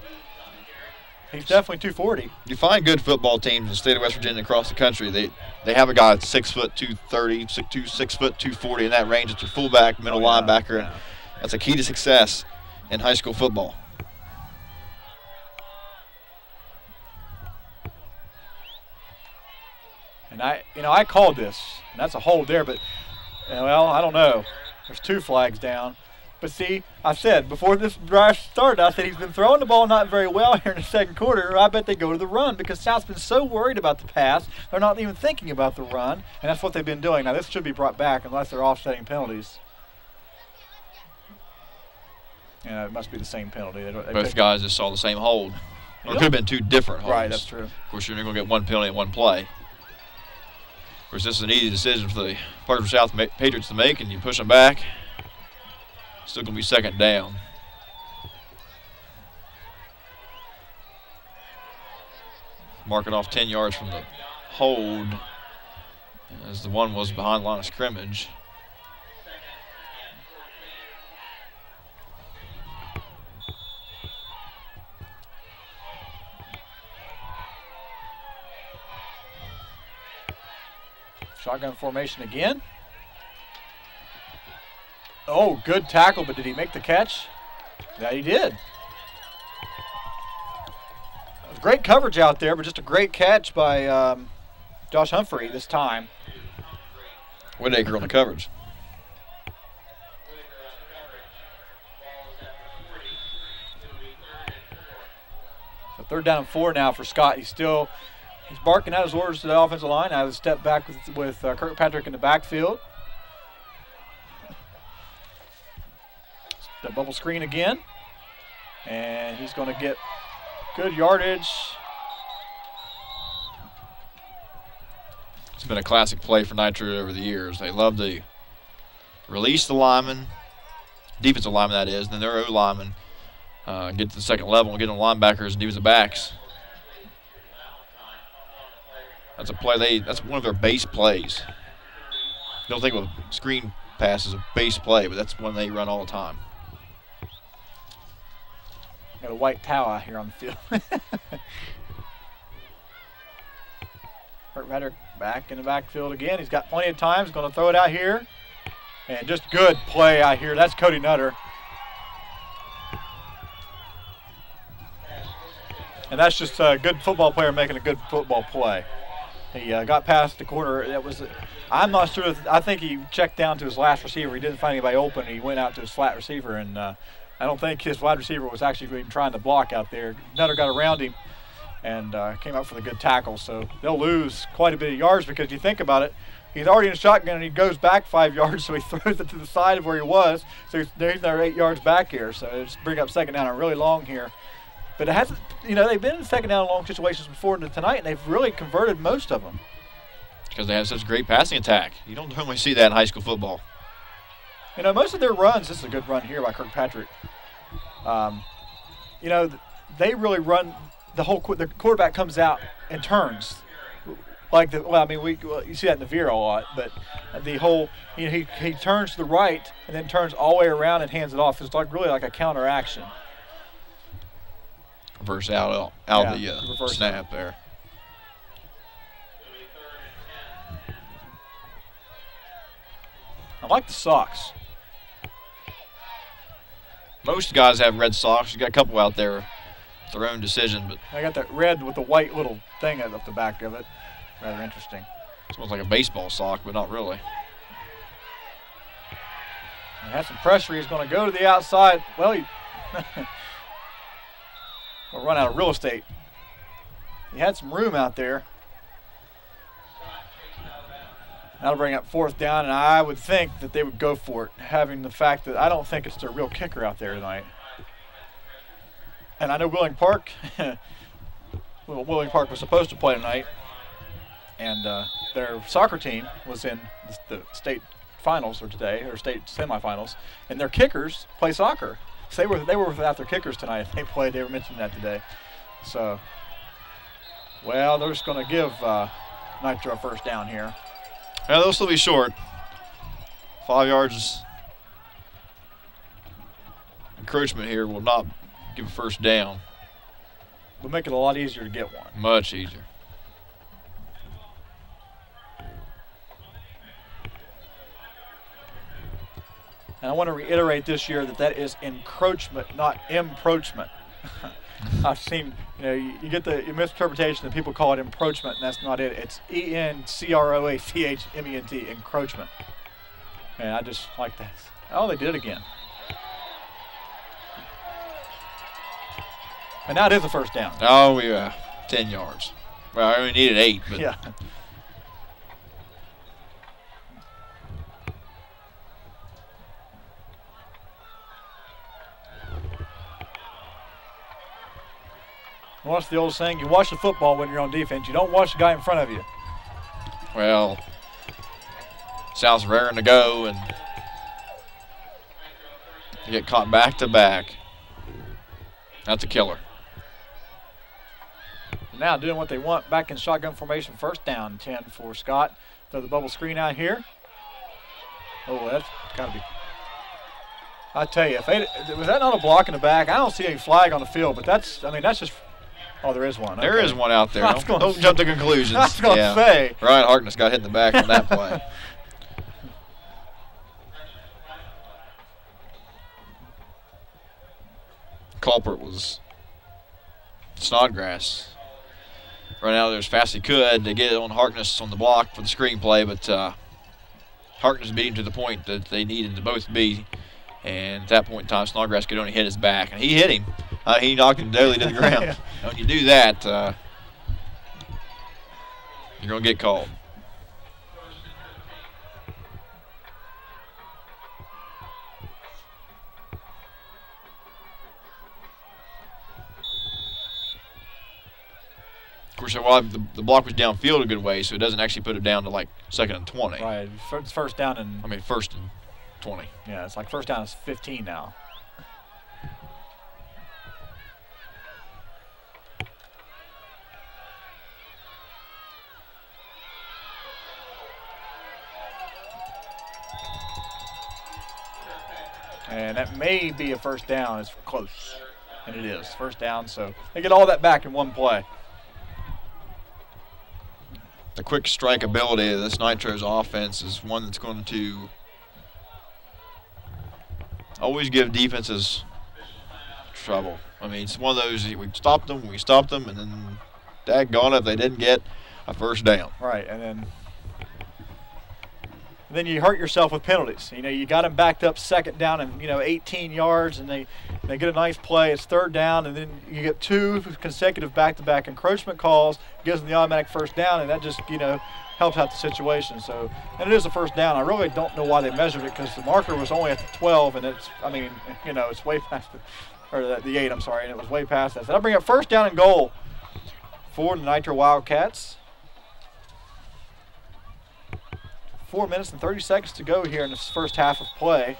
he's definitely 240. You find good football teams in the state of West Virginia and across the country. They have a guy that's 6 foot 230, 6 foot 240 in that range. It's your fullback, middle linebacker. And that's a key to success in high school football. And I called this, and that's a hold there, but well, I don't know. There's 2 flags down. But see, I said before this drive started, I said he's been throwing the ball not very well here in the second quarter. I bet they go to the run because South's been so worried about the pass, they're not even thinking about the run, and that's what they've been doing. Now, this should be brought back unless they're offsetting penalties. Yeah, it must be the same penalty. Both guys just saw the same hold. Or it could have been 2 different holds. Right, that's true. Of course, you're going to get 1 penalty in 1 play. Of course, this is an easy decision for the Parkersburg South Patriots to make, and you push them back. Still going to be second down. Marking off 10 yards from the hold, as the one was behind the line of scrimmage. Shotgun formation again. Oh, good tackle, but did he make the catch? Yeah, he did. Great coverage out there, but just a great catch by Josh Humphrey this time. Whitaker on the coverage. So 3rd down and 4 now for Scott. He's barking out his orders to the offensive line. Now, a step back with Kirkpatrick in the backfield. The bubble screen again. And he's going to get good yardage. It's been a classic play for Nitro over the years. They love to release the lineman, defensive lineman that is, and then their O lineman, get to the second level and get on linebackers and defensive backs. That's a play that's one of their base plays. Don't think of a screen pass as a base play, but that's one they run all the time. Got a white towel out here on the field. Kirkpatrick back in the backfield again. He's got plenty of time. He's going to throw it out here. And just good play out here. That's Cody Nutter. And that's just a good football player making a good football play. He got past the corner. I'm not sure. I think he checked down to his last receiver. He didn't find anybody open. He went out to his flat receiver, and I don't think his wide receiver was actually even trying to block out there. Nutter got around him and came up for the good tackle. So they'll lose quite a bit of yards because you think about it, he's already in a shotgun and he goes back 5 yards, so he throws it to the side of where he was. So he's there 8 yards back here. So it's bring up 2nd down and really long here. But it hasn't, they've been in 2nd down and long situations before tonight, and they've really converted most of them. Because they have such great passing attack. You don't normally see that in high school football. Most of their runs, this is a good run here by Kirkpatrick. They really run the quarterback comes out and turns. You see that in the veer a lot, but the whole, he turns to the right and then turns all the way around and hands it off. It's really like a counter action. Reverse out the snap there. I like the socks. Most guys have red socks. You got a couple out there. It's their own decision, but I got that red with the white little thing up the back of it. Rather interesting. It's almost like a baseball sock, but not really. He has some pressure. He's going to go to the outside. Well, he will run out of real estate. He had some room out there. That'll bring up 4th down, and I would think that they would go for it, having the fact that I don't think it's their real kicker out there tonight. And I know Willing Park was supposed to play tonight, and their soccer team was in the state finals today, or state semifinals, and their kickers play soccer. So they were without their kickers tonight. They played. They were mentioning that today. So, well, they're just going to give Nitro a 1st down here. Yeah, they'll still be short. 5 yards encroachment here will not give a 1st down. Will make it a lot easier to get one. Much easier. And I want to reiterate this year that is encroachment, not emproachment. I've seen, you get the misinterpretation that people call it encroachment, and that's not it. It's encroachment, encroachment. And I just like that. Oh, they did it again. And now it is a 1st down. Oh, yeah, 10 yards. Well, I only needed 8, but yeah. What's the old saying? You watch the football when you're on defense. You don't watch the guy in front of you. Well, South's raring to go, and you get caught back to back. That's a killer. Now doing what they want, back in shotgun formation, 1st down, 10 for Scott. Throw the bubble screen out here. Oh, that's got to be. I tell you, was that not a block in the back? I don't see any flag on the field, but that's just. Oh, there is one. Okay. There is one out there. Don't jump to conclusions. I was going to say. Ryan Harkness got hit in the back on that play. culprit was Snodgrass. Run out there as fast as he could to get it on Harkness on the block for the screenplay, but Harkness beat him to the point that they needed to both be. And at that point in time, Snodgrass could only hit his back. And he hit him. He knocked him daily to the ground. Yeah. When you do that, you're going to get called. Of course, the block was downfield a good way, so it doesn't actually put it down to like 2nd and 20. Right. It's first down and. I mean, 1st and 20. Yeah, it's like first down is 15 now. And that may be a first down. It's close. And it is. First down, so they get all that back in one play. The quick strike ability of this Nitro's offense is one that's going to always give defenses trouble. I mean, it's one of those, we stopped them, and then daggone it, they didn't get a first down. Right, and then you hurt yourself with penalties. You know, you got them backed up 2nd down and 18 yards, and they get a nice play. It's 3rd down, and then you get 2 consecutive back-to-back encroachment calls, gives them the automatic first down, and that just helps out the situation. So, and it is a first down. I really don't know why they measured it because the marker was only at the 12, and it's way past the 8. I'm sorry, and it was way past that. So that'll bring up first down and goal for the Nitro Wildcats. 4 minutes and 30 seconds to go here in this first half of play.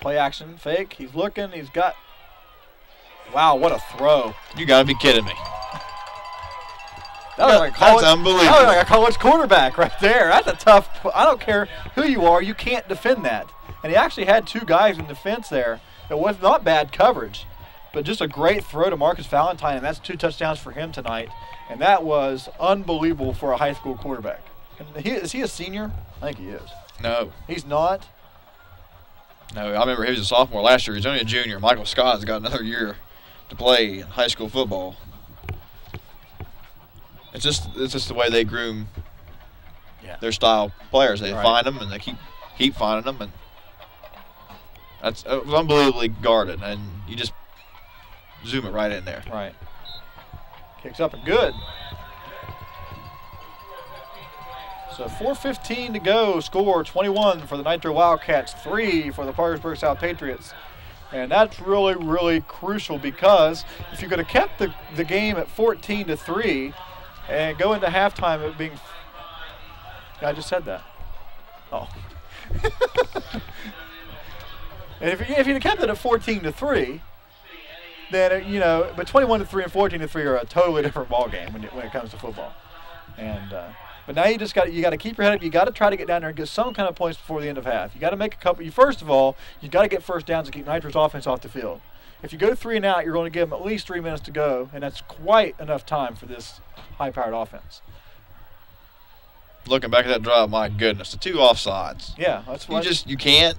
Play action, fake. He's looking. He's got. Wow, what a throw! You got to be kidding me. That was like college, that's unbelievable. That was like a college quarterback right there. That's a tough. I don't care who you are, you can't defend that. And he actually had 2 guys in defense there. It was not bad coverage. But just a great throw to Marcus Valentine, and that's 2 touchdowns for him tonight. And that was unbelievable for a high school quarterback. And is he a senior? I think he is. No. He's not? No, I remember he was a sophomore last year. He's only a junior. Michael Scott's got another year to play in high school football. It's just the way they groom their style players. They find them, and they keep finding them. And it was unbelievably guarded, and you just zoom it right in there. Right. Kicks up and good. So 4:15 to go. Score 21 for the Nitro Wildcats, 3 for the Parkersburg South Patriots. And that's really, really crucial because if you could have kept the game at 14-3 and go into halftime it being. I just said that. Oh. And if you'd have kept it at 14-3. Then but 21-3 and 14-3 are a totally different ball game when it comes to football. And but now you got to keep your head up. You got to try to get down there and get some kind of points before the end of half. You got to make a couple. First of all, you got to get first downs to keep Nitro's offense off the field. If you go 3 and out, you're going to give them at least 3 minutes to go, and that's quite enough time for this high-powered offense. Looking back at that drive, my goodness, the 2 offsides. Yeah, that's what you can't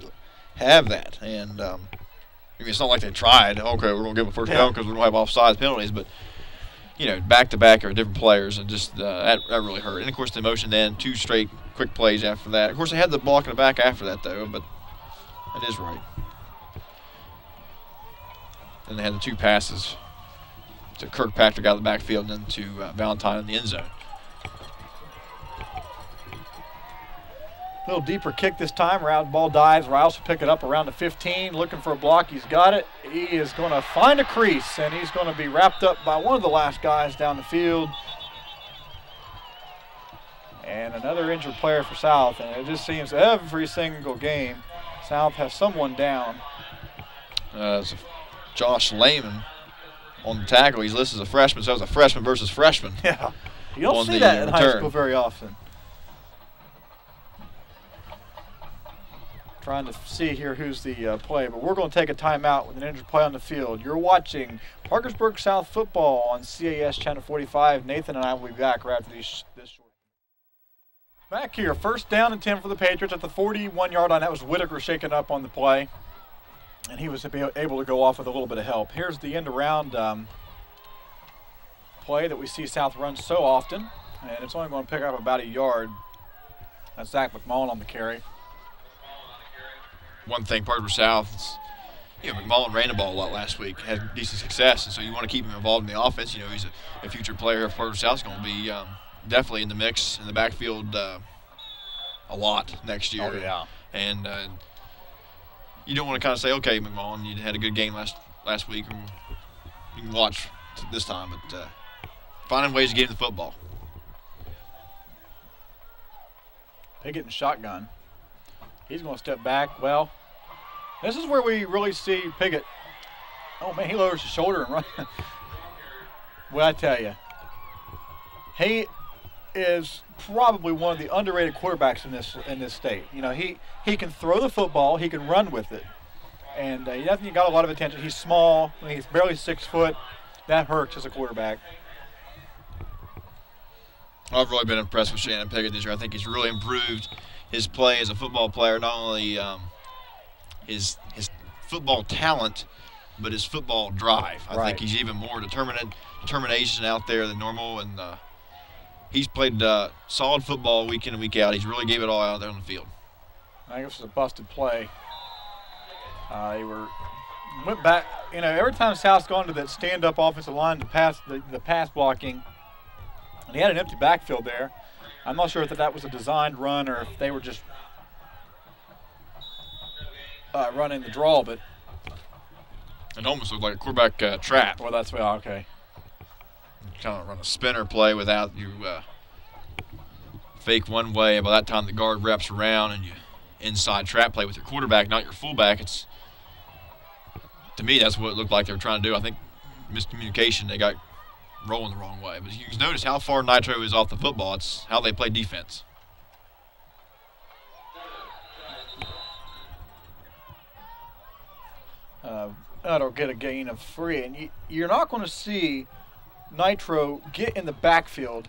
have that. And I mean, it's not like they tried. Okay, we're going to give them first down because we don't have offsides penalties, but back-to-back are different players, and just that really hurt. And, of course, the motion then, 2 straight quick plays after that. Of course, they had the block in the back after that, though, but that is right. Then they had the 2 passes to Kirkpatrick out of the backfield and then to Valentine in the end zone. A little deeper kick this time. Around ball dives. Riles will pick it up around the 15. Looking for a block. He's got it. He is going to find a crease, and he's going to be wrapped up by one of the last guys down the field. And another injured player for South. And it just seems every single game South has someone down. It's Josh Lehman on the tackle. He's listed as a freshman, so it was a freshman versus freshman. Yeah. You don't see that in high school very often. Trying to see here who's the play, but we're going to take a timeout with an injured play on the field. You're watching Parkersburg South football on CAS Channel 45. Nathan and I will be back right after this short. Back here, 1st down and 10 for the Patriots at the 41-yard line. That was Whitaker shaken up on the play, and he was able to go off with a little bit of help. Here's the end-around play that we see South run so often, and it's only going to pick up about a yard. That's Zach McMullen on the carry. One thing, Parkersburg South, McMullen ran the ball a lot last week, had decent success, and so you want to keep him involved in the offense. He's a future player of Parkersburg South. Is going to be definitely in the mix in the backfield a lot next year. Oh, yeah. And you don't want to kind of say, okay, McMullen, you had a good game last week, and you can watch this time, but finding ways to get him the football. Pickett in shotgun. He's going to step back. Well, this is where we really see Pickett. Oh, man, he lowers his shoulder and runs. Well, I tell you, he is probably one of the underrated quarterbacks in this state. He can throw the football, he can run with it, and he hasn't got a lot of attention. He's small. He's barely 6 foot. That hurts as a quarterback. I've really been impressed with Shannon Pickett this year. I think he's really improved his play as a football player, not only his football talent, but his football drive. I think he's even more determination out there than normal, and he's played solid football week in and week out. He's really gave it all out there on the field. I think this was a busted play. Went back. Every time South's gone to that stand-up offensive line to pass the pass blocking, and he had an empty backfield there. I'm not sure if that was a designed run or if they were just running the draw, but it almost looked like a quarterback trap. Well, that's okay. Kind of run a spinner play without you fake one way. By that time, the guard wraps around and you inside trap play with your quarterback, not your fullback. To me, that's what it looked like they were trying to do. I think miscommunication. They got rolling the wrong way. But you can notice how far Nitro is off the football. It's how they play defense. That'll get a gain of 3, and you're not going to see Nitro get in the backfield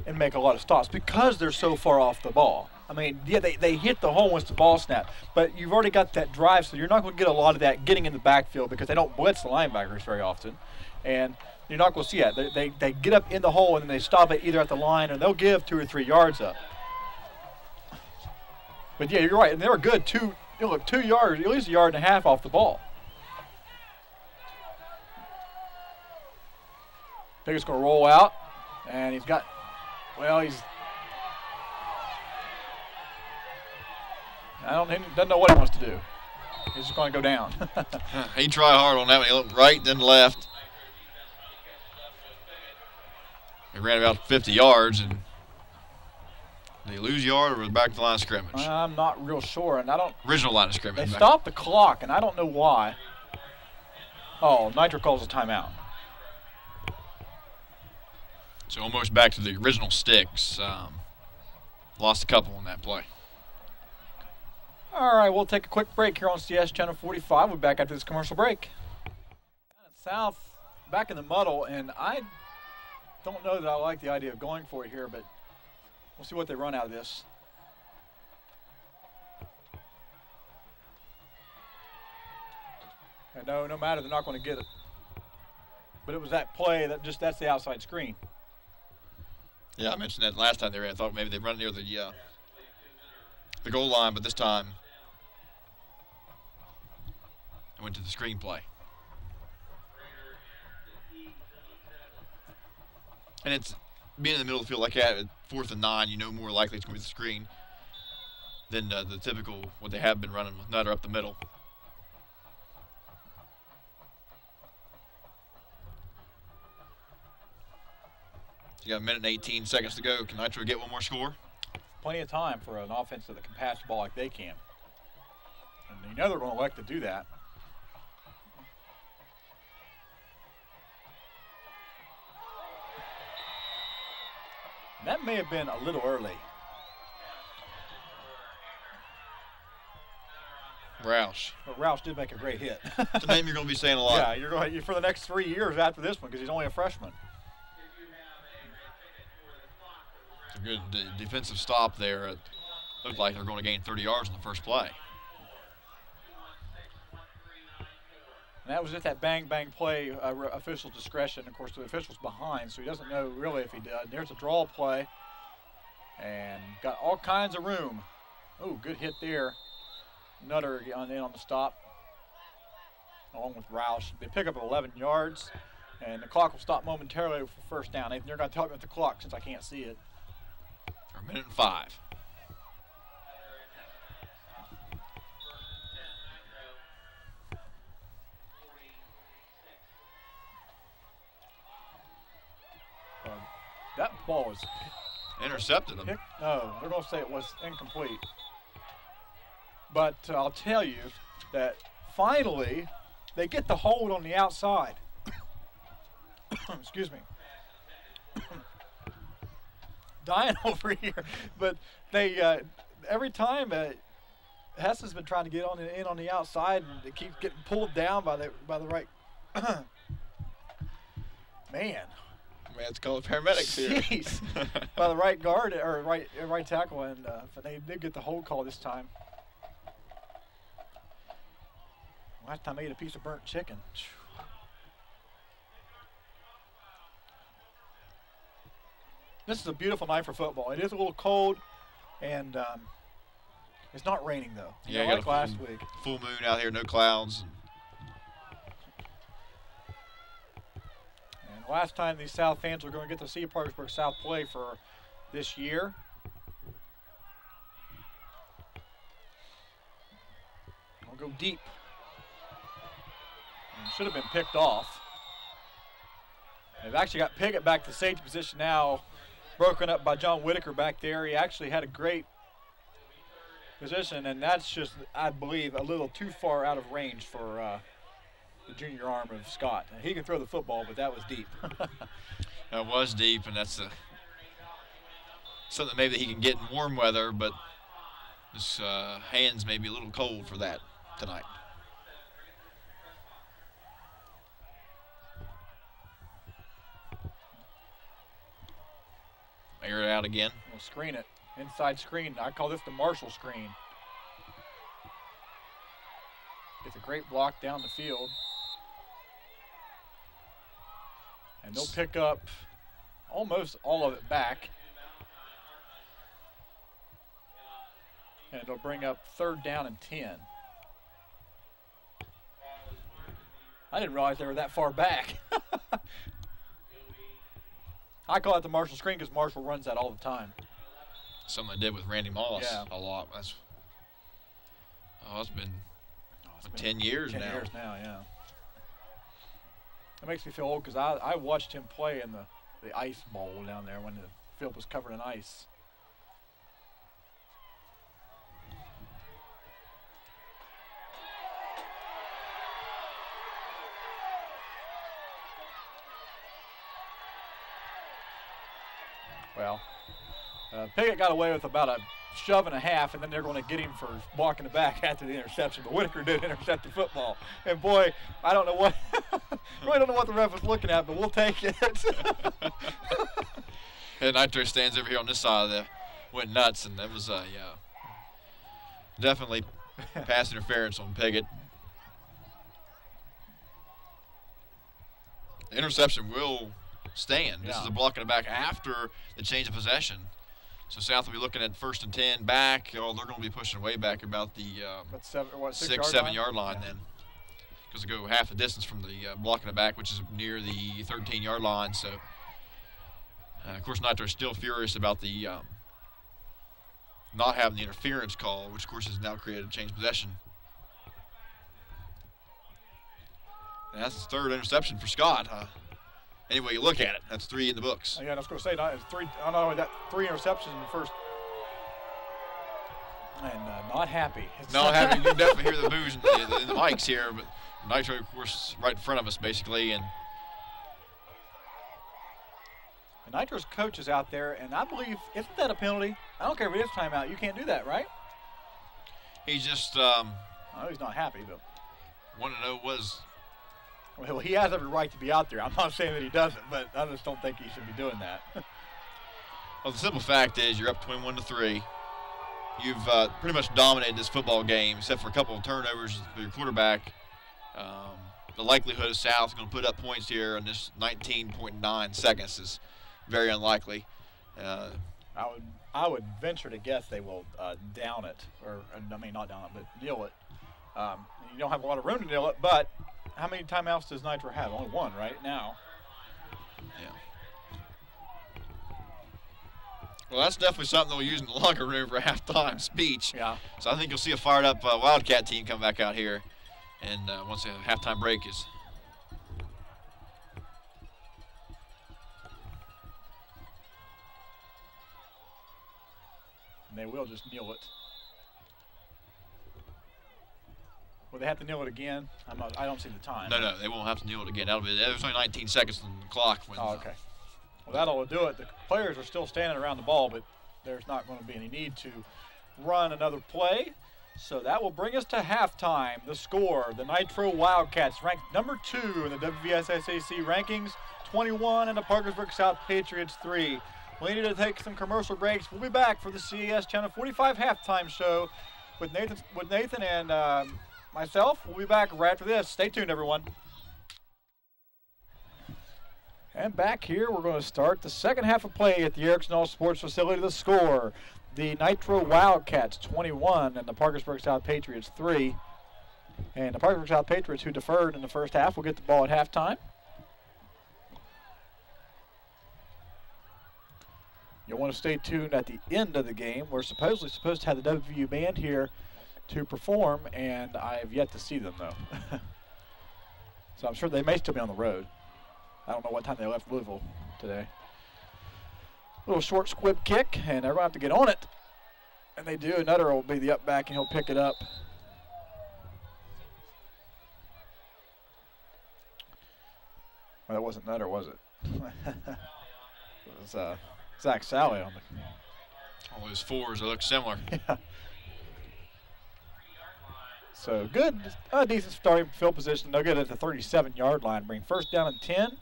and make a lot of stops because they're so far off the ball. I mean, yeah, they hit the hole once the ball snapped, but you've already got that drive, so you're not going to get a lot of that getting in the backfield because they don't blitz the linebackers very often, and you're not going to see that. They get up in the hole and then they stop it either at the line or they'll give 2 or 3 yards up. But yeah, you're right, and they were good 2 yards, at least a yard and a half off the ball. Pickett's going to roll out, and he doesn't know what he wants to do. He's just going to go down. He tried hard on that one. He looked right, then left. He ran about 50 yards, and did he lose yard or was back to the line of scrimmage? I'm not real sure, and I don't. Original line of scrimmage. They stopped the clock, and I don't know why. Oh, Nitro calls a timeout. So almost back to the original sticks. Lost a couple on that play. All right, we'll take a quick break here on CS Channel 45. We'll be back after this commercial break. South back in the muddle, and I don't know that I like the idea of going for it here, but we'll see what they run out of this. And no matter, they're not going to get it. But it was that play that's the outside screen. Yeah, I mentioned that last time they ran. I thought maybe they'd run near the goal line, but this time I went to the screen play. And it's being in the middle of the field like that at 4th and 9, you know more likely it's going to be the screen than the typical what they have been running with Nutter up the middle. You got a minute and 18 seconds to go. Can Nitro get one more score? Plenty of time for an offense that can pass the ball like they can. And you know they're going to elect to do that. And that may have been a little early. Roush. But Roush did make a great hit. It's a name you're going to be saying a lot. Yeah, you're going to, for the next 3 years after this one because he's only a freshman. Good defensive stop there. It looked like they're going to gain 30 yards in the first play. And that was just that bang-bang play, official discretion. Of course, the official's behind, so he doesn't know really if he did. There's a draw play. And got all kinds of room. Oh, good hit there. Nutter in on the stop, along with Roush. They pick up at 11 yards, and the clock will stop momentarily for first down. Nathan, you're going to tell me with the clock since I can't see it. For 1:05. That ball was intercepted them. No, they're going to say it was incomplete. But I'll tell you that finally they get the hold on the outside. Excuse me. Dying over here. But they every time Hess has been trying to get in on the outside, and they keep getting pulled down by the right. Man, it's called paramedics here. Jeez. By the right guard or right tackle, and but they did get the hold call this time. Last time I ate a piece of burnt chicken. This is a beautiful night for football. It is a little cold, and it's not raining though. Yeah, like last week. Full moon out here, no clouds. And last time these South fans were going to get to see Parkersburg South play for this year. We'll go deep. And should have been picked off. They've actually got Piggott back to safety position now, broken up by John Whitaker back there. He actually had a great position, and that's just, I believe, a little too far out of range for the junior arm of Scott. He can throw the football, but that was deep. That was deep, and that's something maybe he can get in warm weather, but his hands may be a little cold for that tonight. Air it out again. We'll screen it. Inside screen. I call this the Marshall screen. It's a great block down the field. And they'll pick up almost all of it back. And it'll bring up 3rd down and 10. I didn't realize they were that far back. I call it the Marshall screen because Marshall runs that all the time. Something I did with Randy Moss a lot. It's been 10 years now. 10 years now, yeah. It makes me feel old because I watched him play in the ice bowl down there when the field was covered in ice. Well, Piggott got away with about a shove and a half, and then they're going to get him for walking the back after the interception. But Whitaker did intercept the football. And boy, I don't know what, really don't know what the ref was looking at, but we'll take it. And Nitro stands over here on this side went nuts, and that was definitely pass interference on Piggott. The interception will stand. This is a block in the back after the change of possession. So South will be looking at 1st and 10 back. Oh, they're going to be pushing way back about the 6-7 yard line then. Because they go half the distance from the block in the back, which is near the 13-yard line. So, of course, Nitro is still furious about the not having the interference call, which, of course, has now created a change of possession. And that's his 3rd interception for Scott, huh? Anyway, you look at it, that's 3 in the books. Yeah, I was going to say, it's 3. Not only that, 3 interceptions in the first. And not happy. Not happy. You can definitely hear the boos in the mics here, but Nitro, of course, right in front of us, basically. And Nitro's coach is out there, and I believe, isn't that a penalty? I don't care if it is timeout. You can't do that, right? He's just. I know he's not happy, but. Want to know was. Well, he has every right to be out there. I'm not saying that he doesn't, but I just don't think he should be doing that. Well, the simple fact is you're up 21-3. You've pretty much dominated this football game, except for a couple of turnovers for your quarterback. The likelihood of South going to put up points here in this 19.9 seconds is very unlikely. I would venture to guess they will down it, or I mean not down it, but kneel it. You don't have a lot of room to kneel it, but how many timeouts does Nitro have? Only one right now. Yeah. Well, that's definitely something they'll use in the locker room for a halftime speech. Yeah. So I think you'll see a fired up Wildcat team come back out here, and once the halftime break is. And they will just kneel it. Will they have to kneel it again? I don't see the time. No, they won't have to kneel it again. There's only 19 seconds on the clock. Okay. Well, that'll do it. The players are still standing around the ball, but there's not going to be any need to run another play. So that will bring us to halftime. The score, the Nitro Wildcats ranked number 2 in the WVSSAC rankings, 21, and the Parkersburg South Patriots 3. We need to take some commercial breaks. We'll be back for the CES Channel 45 halftime show with Nathan and myself. We'll be back right after this. Stay tuned, everyone. And back here, we're going to start the second half of play at the Erickson All Sports Facility. The score, the Nitro Wildcats 21 and the Parkersburg South Patriots 3. And the Parkersburg South Patriots, who deferred in the first half, will get the ball at halftime. You'll want to stay tuned at the end of the game. We're supposedly supposed to have the WVU band here to perform, and I have yet to see them, though. So I'm sure they may still be on the road. I don't know what time they left Louisville today. Little short squib kick, and they're going to have to get on it. And they do. And Nutter will be the up back, and he'll pick it up. Well, that wasn't Nutter, was it? It was Zach Sally on the. All those fours, they look similar. Yeah. So good, decent starting field position. They'll get it at the 37-yard line. Bring first down and 10.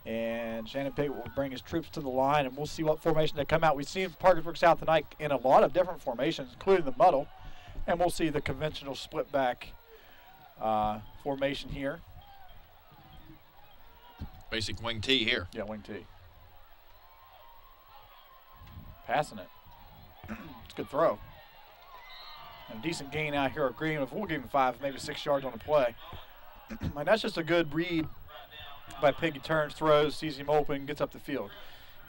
And Shannon Pickett will bring his troops to the line, and we'll see what formation they come out. We've seen Parkersburg South tonight in a lot of different formations, including the muddle. And we'll see the conventional split back formation here. Basic wing T here. Yeah, wing T. Passing it. It's a good throw. And a decent gain out here at Green. We'll give him 5, maybe 6 yards on the play. And that's just a good read by Piggy. Turns, throws, sees him open, gets up the field.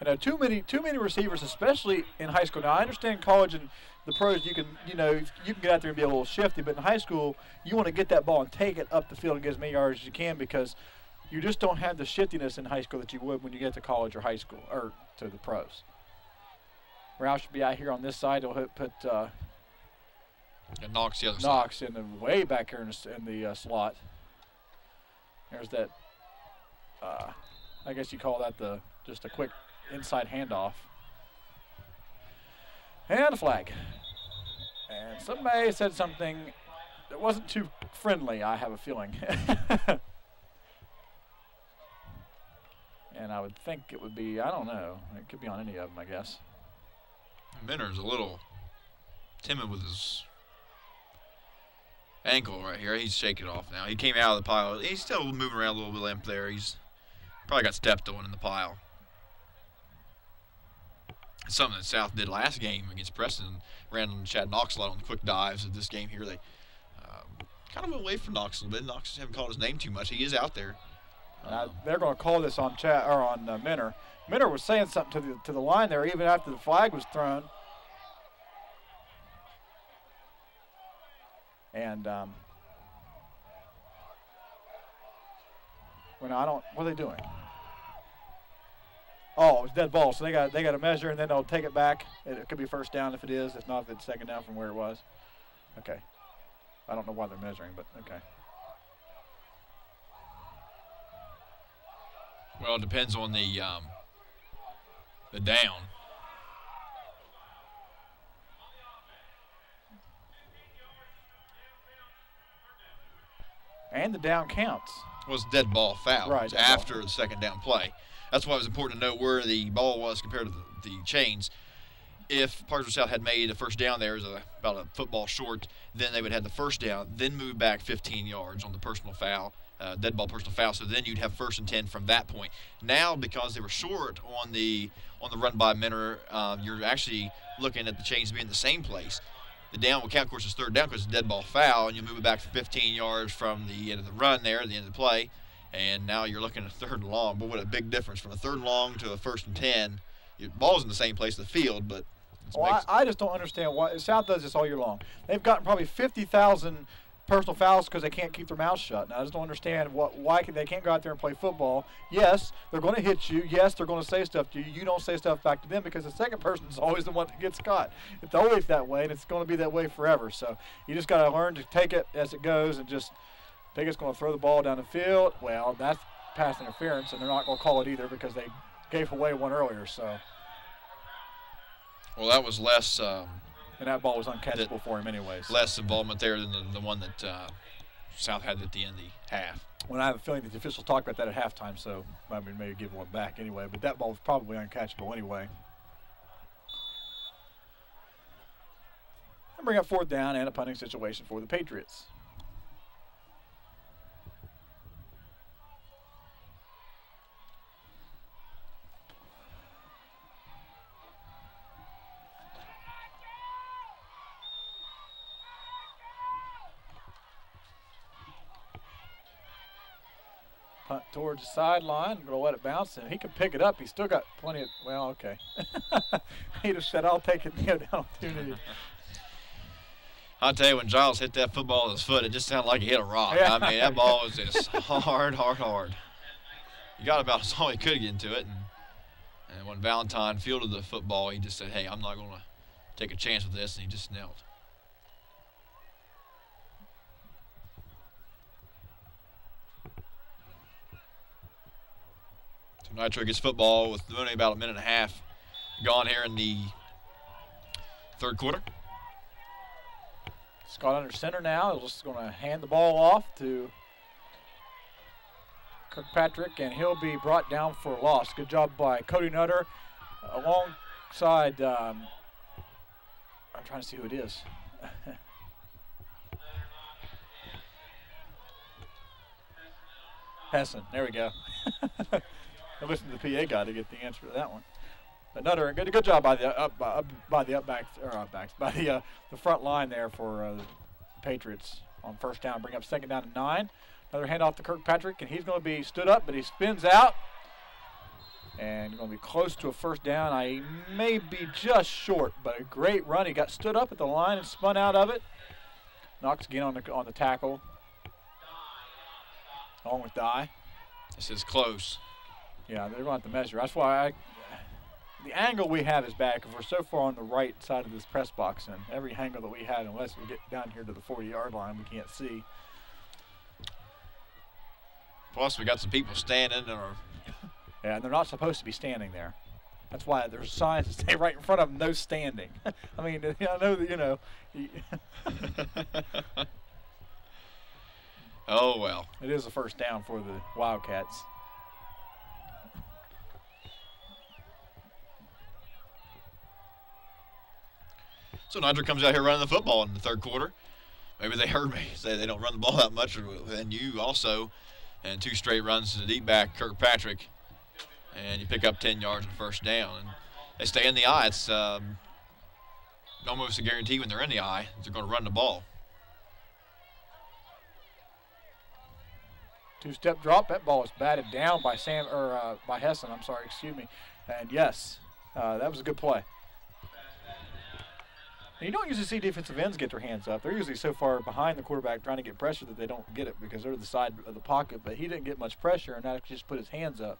You know, too many receivers, especially in high school. Now I understand college and the pros, you can get out there and be a little shifty, but in high school you want to get that ball and take it up the field and get as many yards as you can, because you just don't have the shiftiness in high school that you would when you get to college or high school or to the pros. Roush should be out here on this side. He'll put Knox the other Knox side. in the way back here in the slot. There's that. I guess you call that just a quick inside handoff. And a flag. And somebody said something that wasn't too friendly, I have a feeling. And I would think it would be, I don't know, it could be on any of them, I guess. Minner's a little timid with his ankle right here. He's shaking it off now. He came out of the pile. He's still moving around a little bit limp there. He's probably got stepped on in the pile. It's something that South did last game against Preston. Ran on Chad Knox a lot on the quick dives. Of this game here, they kind of went away from Knox a little bit. Knox just haven't called his name too much. He is out there. They're going to call this on Minner. Minner was saying something to the line there even after the flag was thrown. And what are they doing? Oh, it's dead ball. So they got to measure, and then they'll take it back. It could be first down if it is. If not, if it's second down from where it was. Okay. I don't know why they're measuring, but okay. Well, it depends on the down. And the down counts. Well, it's dead ball foul. Right. It's after the second down play. that's why it was important to know where the ball was compared to the chains. If Parkersburg South had made a first down there, is about a football short, then they would have the first down, then move back 15 yards on the personal foul, dead ball personal foul. So then you'd have 1st and 10 from that point. Now, because they were short on the run by Mentor, you're actually looking at the chains being in the same place. The down will count, of course, as 3rd down because it's a dead ball foul, and you move it back to 15 yards from the end of the run there, the end of the play, and now you're looking at 3rd and long. But what a big difference from a 3rd and long to a 1st and 10. Your ball's in the same place in the field, but well, I just don't understand why South does this all year long. They've gotten probably 50,000 personal fouls because they can't keep their mouths shut. Now, I just don't understand why they can't go out there and play football. Yes, they're going to hit you. Yes, they're going to say stuff to you. You don't say stuff back to them because the second person is always the one that gets caught. It's always that way, and it's going to be that way forever. So you just got to learn to take it as it goes and just think it's going to throw the ball down the field. Well, that's pass interference, and they're not going to call it either because they gave away one earlier. So. Well, that was less. And that ball was uncatchable for him anyways. Less involvement there than the one that South had at the end of the half. Well, I have a feeling that the officials talked about that at halftime, so I mean, maybe give one back anyway. But that ball was probably uncatchable anyway. And bring up 4th down and a punting situation for the Patriots. Punt towards the sideline. Going to let it bounce, and he can pick it up. He's still got plenty of. Well, okay. He'd have said, "I'll take it." The opportunity. I'll tell you, when Giles hit that football with his foot, it just sounded like he hit a rock. Yeah. I mean, that ball was just hard. He got about as all he could get into it, and when Valentine fielded the football, he just said, "Hey, I'm not going to take a chance with this," and he just knelt. Nitro gets football with only about a minute and a half gone here in the 3rd quarter. Scott under center now. He's just going to hand the ball off to Kirkpatrick, and he'll be brought down for a loss. Good job by Cody Nutter alongside, I'm trying to see who it is. Hessen, there we go. I listened to the PA guy to get the answer to that one. But Nutter, good job by the front line there for the Patriots on 1st down. Bring up 2nd down and 9. Another handoff to Kirkpatrick, and he's going to be stood up, but he spins out. And going to be close to a 1st down. I may be just short, but a great run. He got stood up at the line and spun out of it. Knocks again on the tackle. Along with Dye. This is close. Yeah, they're going to have to measure. That's why the angle we have is bad because we're so far on the right side of this press box, and every angle that we had, unless we get down here to the 40-yard line, we can't see. Plus, we got some people standing. Yeah, and they're not supposed to be standing there. That's why there's signs that say right in front of them, no standing. I mean, I know that, you know. Oh, well. It is a 1st down for the Wildcats. So Nitro comes out here running the football in the 3rd quarter. Maybe they heard me say they don't run the ball that much, and you also, and 2 straight runs to the deep back, Kirkpatrick, and you pick up 10 yards on 1st down. And they stay in the eye. It's almost a guarantee when they're in the eye that they're going to run the ball. 2-step drop. That ball was batted down by by Hessen. I'm sorry, excuse me. And yes, that was a good play. And you don't usually see defensive ends get their hands up. They're usually so far behind the quarterback trying to get pressure that they don't get it because they're to the side of the pocket. But he didn't get much pressure, and that just put his hands up.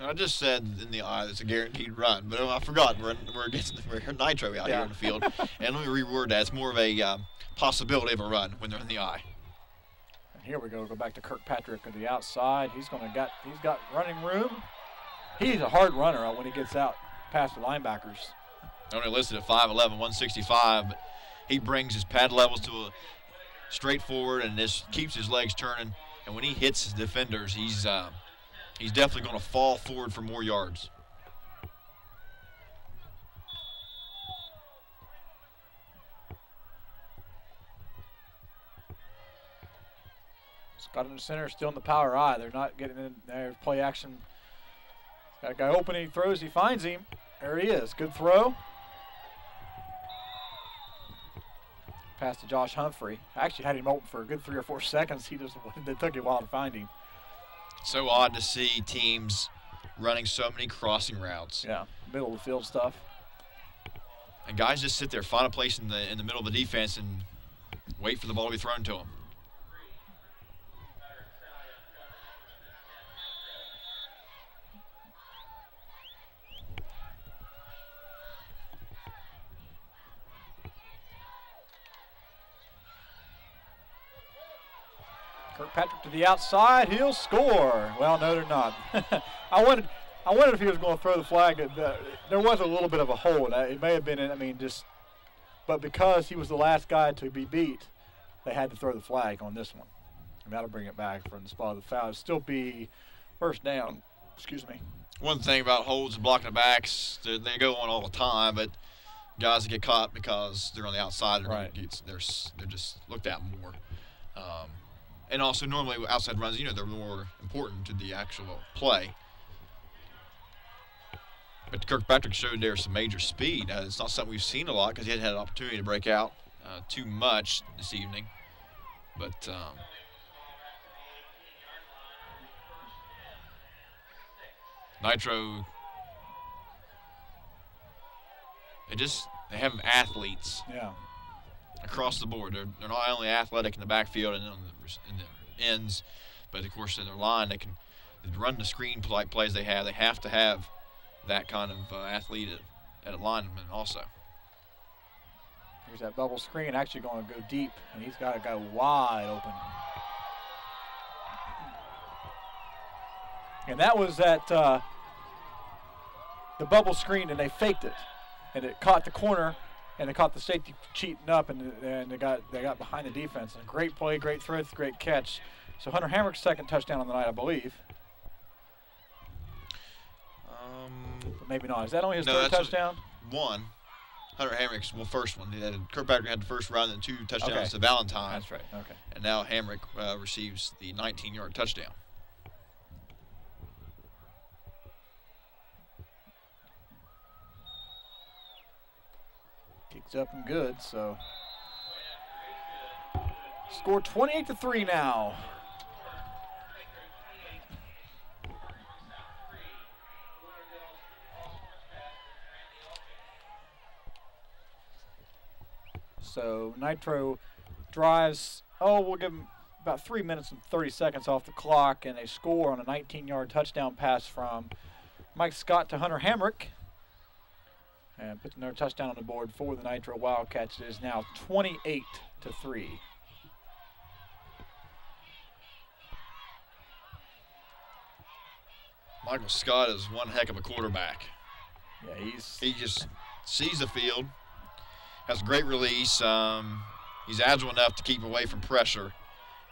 I just said in the eye it's a guaranteed run, but I forgot we're Nitro out here in the field. And let me reword that. It's more of a possibility of a run when they're in the eye. And here we go. Go back to Kirkpatrick on the outside. He's got running room. He's a hard runner when he gets out past the linebackers. Only listed at 5'11", 165, but he brings his pad levels to a straight forward and just keeps his legs turning. And when he hits his defenders, he's he's definitely going to fall forward for more yards. Scott in the center, still in the power eye. They're not getting in there. Play action. Got a guy open, he throws, he finds him. There he is. Good throw. Pass to Josh Humphrey. I actually had him open for a good 3 or 4 seconds. It took a while to find him. So odd to see teams running so many crossing routes. Yeah, middle of the field stuff. And guys just sit there, find a place in the middle of the defense and wait for the ball to be thrown to them. Kirkpatrick to the outside, he'll score. Well, no, they're not. I wondered if he was going to throw the flag. There was a little bit of a hold. It may have been, but because he was the last guy to be beat, they had to throw the flag on this one. And that'll bring it back from the spot of the foul. It'll still be first down. Excuse me. One thing about holds and blocking the backs, they go on all the time, but guys that get caught because they're on the outside, they're just looked at more. And also, normally outside runs, they're more important to the actual play. But Kirkpatrick showed there some major speed. It's not something we've seen a lot because he hadn't had an opportunity to break out too much this evening. But Nitro, they have athletes. Yeah. Across the board. They're not only athletic in the backfield and in the ends, but of course in their line they can run the screen plays they have to have that kind of athlete at lineman also. Here's that bubble screen actually going to go deep, and he's got to go wide open. And that was the bubble screen, and they faked it, and it caught the corner. And they caught the safety cheating up, and they got behind the defense. And great play, great throw, great catch. So Hunter Hamrick's second touchdown on the night, I believe. But maybe not. Is that only his third touchdown? One. Hunter Hamrick's first one. Kirkpatrick had the first run and 2 touchdowns to Valentine. That's right. Okay. And now Hamrick receives the 19-yard touchdown. Kicks up and good, so score 28-3 now. So Nitro drives, we'll give them about 3 minutes and 30 seconds off the clock, and they score on a 19-yard touchdown pass from Mike Scott to Hunter Hamrick. And puts another touchdown on the board for the Nitro Wildcats. It is now 28-3. Michael Scott is one heck of a quarterback. Yeah, he just sees the field, has a great release. He's agile enough to keep away from pressure.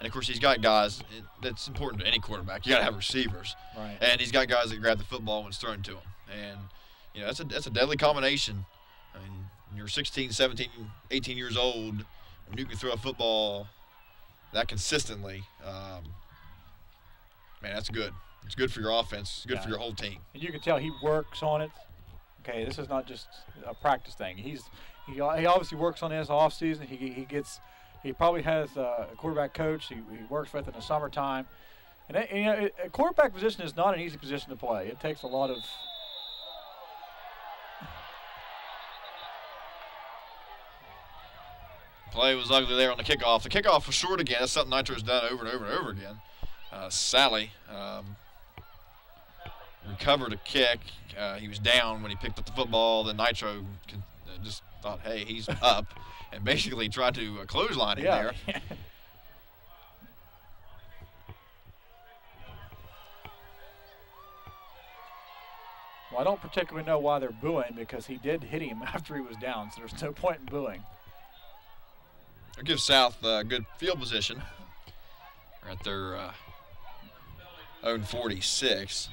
And, of course, he's got guys. That's important to any quarterback. You got to have receivers. Right. And he's got guys that grab the football when it's thrown to him. And that's a deadly combination. I mean, when you're 16, 17, 18 years old, when you can throw a football that consistently, man, that's good. It's good for your offense. It's good for your whole team. And you can tell he works on it. Okay, this is not just a practice thing. He obviously works on this off season. He probably has a quarterback coach he works with in the summertime. And a quarterback position is not an easy position to play. It takes a lot of play was ugly there on the kickoff. The kickoff was short again. That's something Nitro's done over and over and over again. Sally recovered a kick. He was down when he picked up the football. Then Nitro just thought, hey, he's up, and basically tried to clothesline him there. Well, I don't particularly know why they're booing, because he did hit him after he was down, so there's no point in booing. It'll give South good field position. Right there. own 46.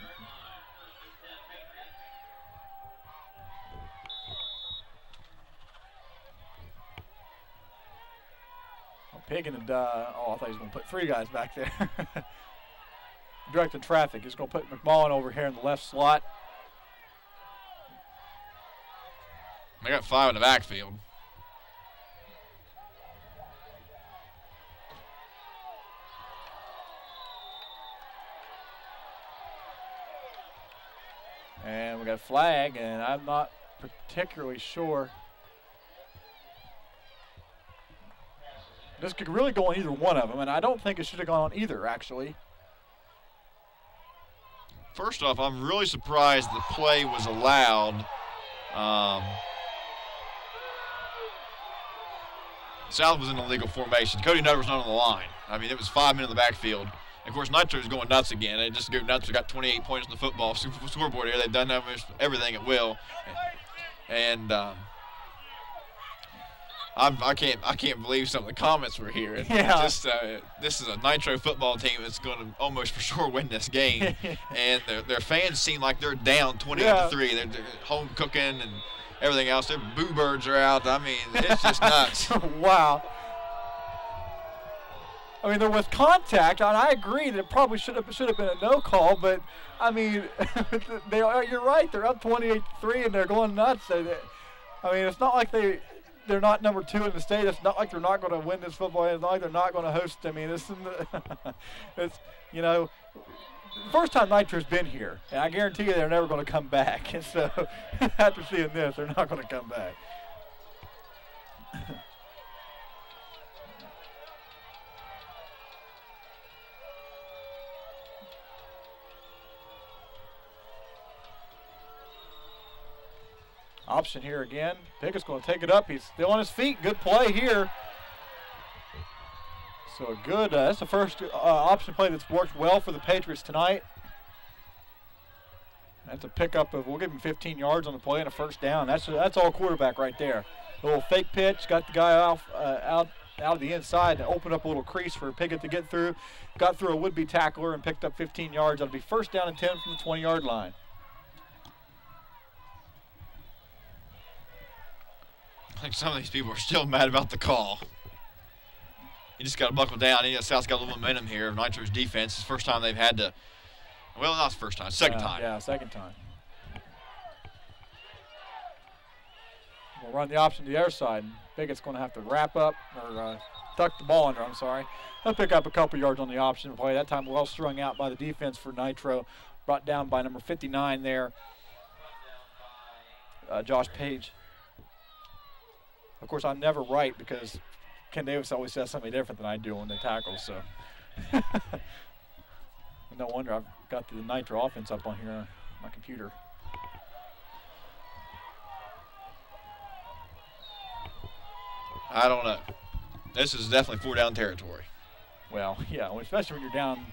Piggin and, I thought he was going to put 3 guys back there. Directing traffic. He's going to put McMullen over here in the left slot. They got 5 in the backfield. And we got a flag, and I'm not particularly sure. This could really go on either one of them, and I don't think it should have gone on either, actually. First off, I'm really surprised the play was allowed. South was in illegal formation. Cody Nutter was not on the line. I mean, it was 5 men in the backfield. And of course, Nitro was going nuts again. They just go nuts. They got 28 points on the football scoreboard here. They've done almost everything at will. And I can't believe some of the comments we're hearing. Yeah. Just this is a Nitro football team that's going to almost for sure win this game, and their fans seem like they're down 28-3. They're home cooking and everything else. Their boo birds are out. I mean, it's just nuts. Wow. I mean, there was contact, and I agree that it probably should have been a no call. But I mean, you're right. They're up 28-3, and they're going nuts. I mean, it's not like they're not number 2 in the state. It's not like they're not going to win this football game. It's not like they're not going to host. I mean, it's the first time Nitro's been here, and I guarantee you they're never going to come back. And so after seeing this, they're not going to come back. Option here again. Pickett's going to take it up. He's still on his feet. Good play here. So a good, that's the first option play that's worked well for the Patriots tonight. That's a pickup of, we'll give him 15 yards on the play and a first down. That's all quarterback right there. A little fake pitch, got the guy out of the inside to open up a little crease for Pickett to get through. Got through a would-be tackler and picked up 15 yards. That'll be first down and 10 from the 20-yard line. I think some of these people are still mad about the call. You just got to buckle down. South's got a little momentum here. Nitro's defense. It's the first time they've had to. Well, not the first time. Second time. Yeah, second time. We'll run the option to the other side. Pickett's going to have to wrap up or tuck the ball under. I'm sorry. He'll pick up a couple yards on the option play. That time well strung out by the defense for Nitro. Brought down by number 59 there, Josh Page. Of course, I'm never right because Ken Davis always says something different than I do on the tackles. So no wonder I've got the Nitro offense up on here on my computer. I don't know. This is definitely 4-down territory. Well, yeah, especially when you're down.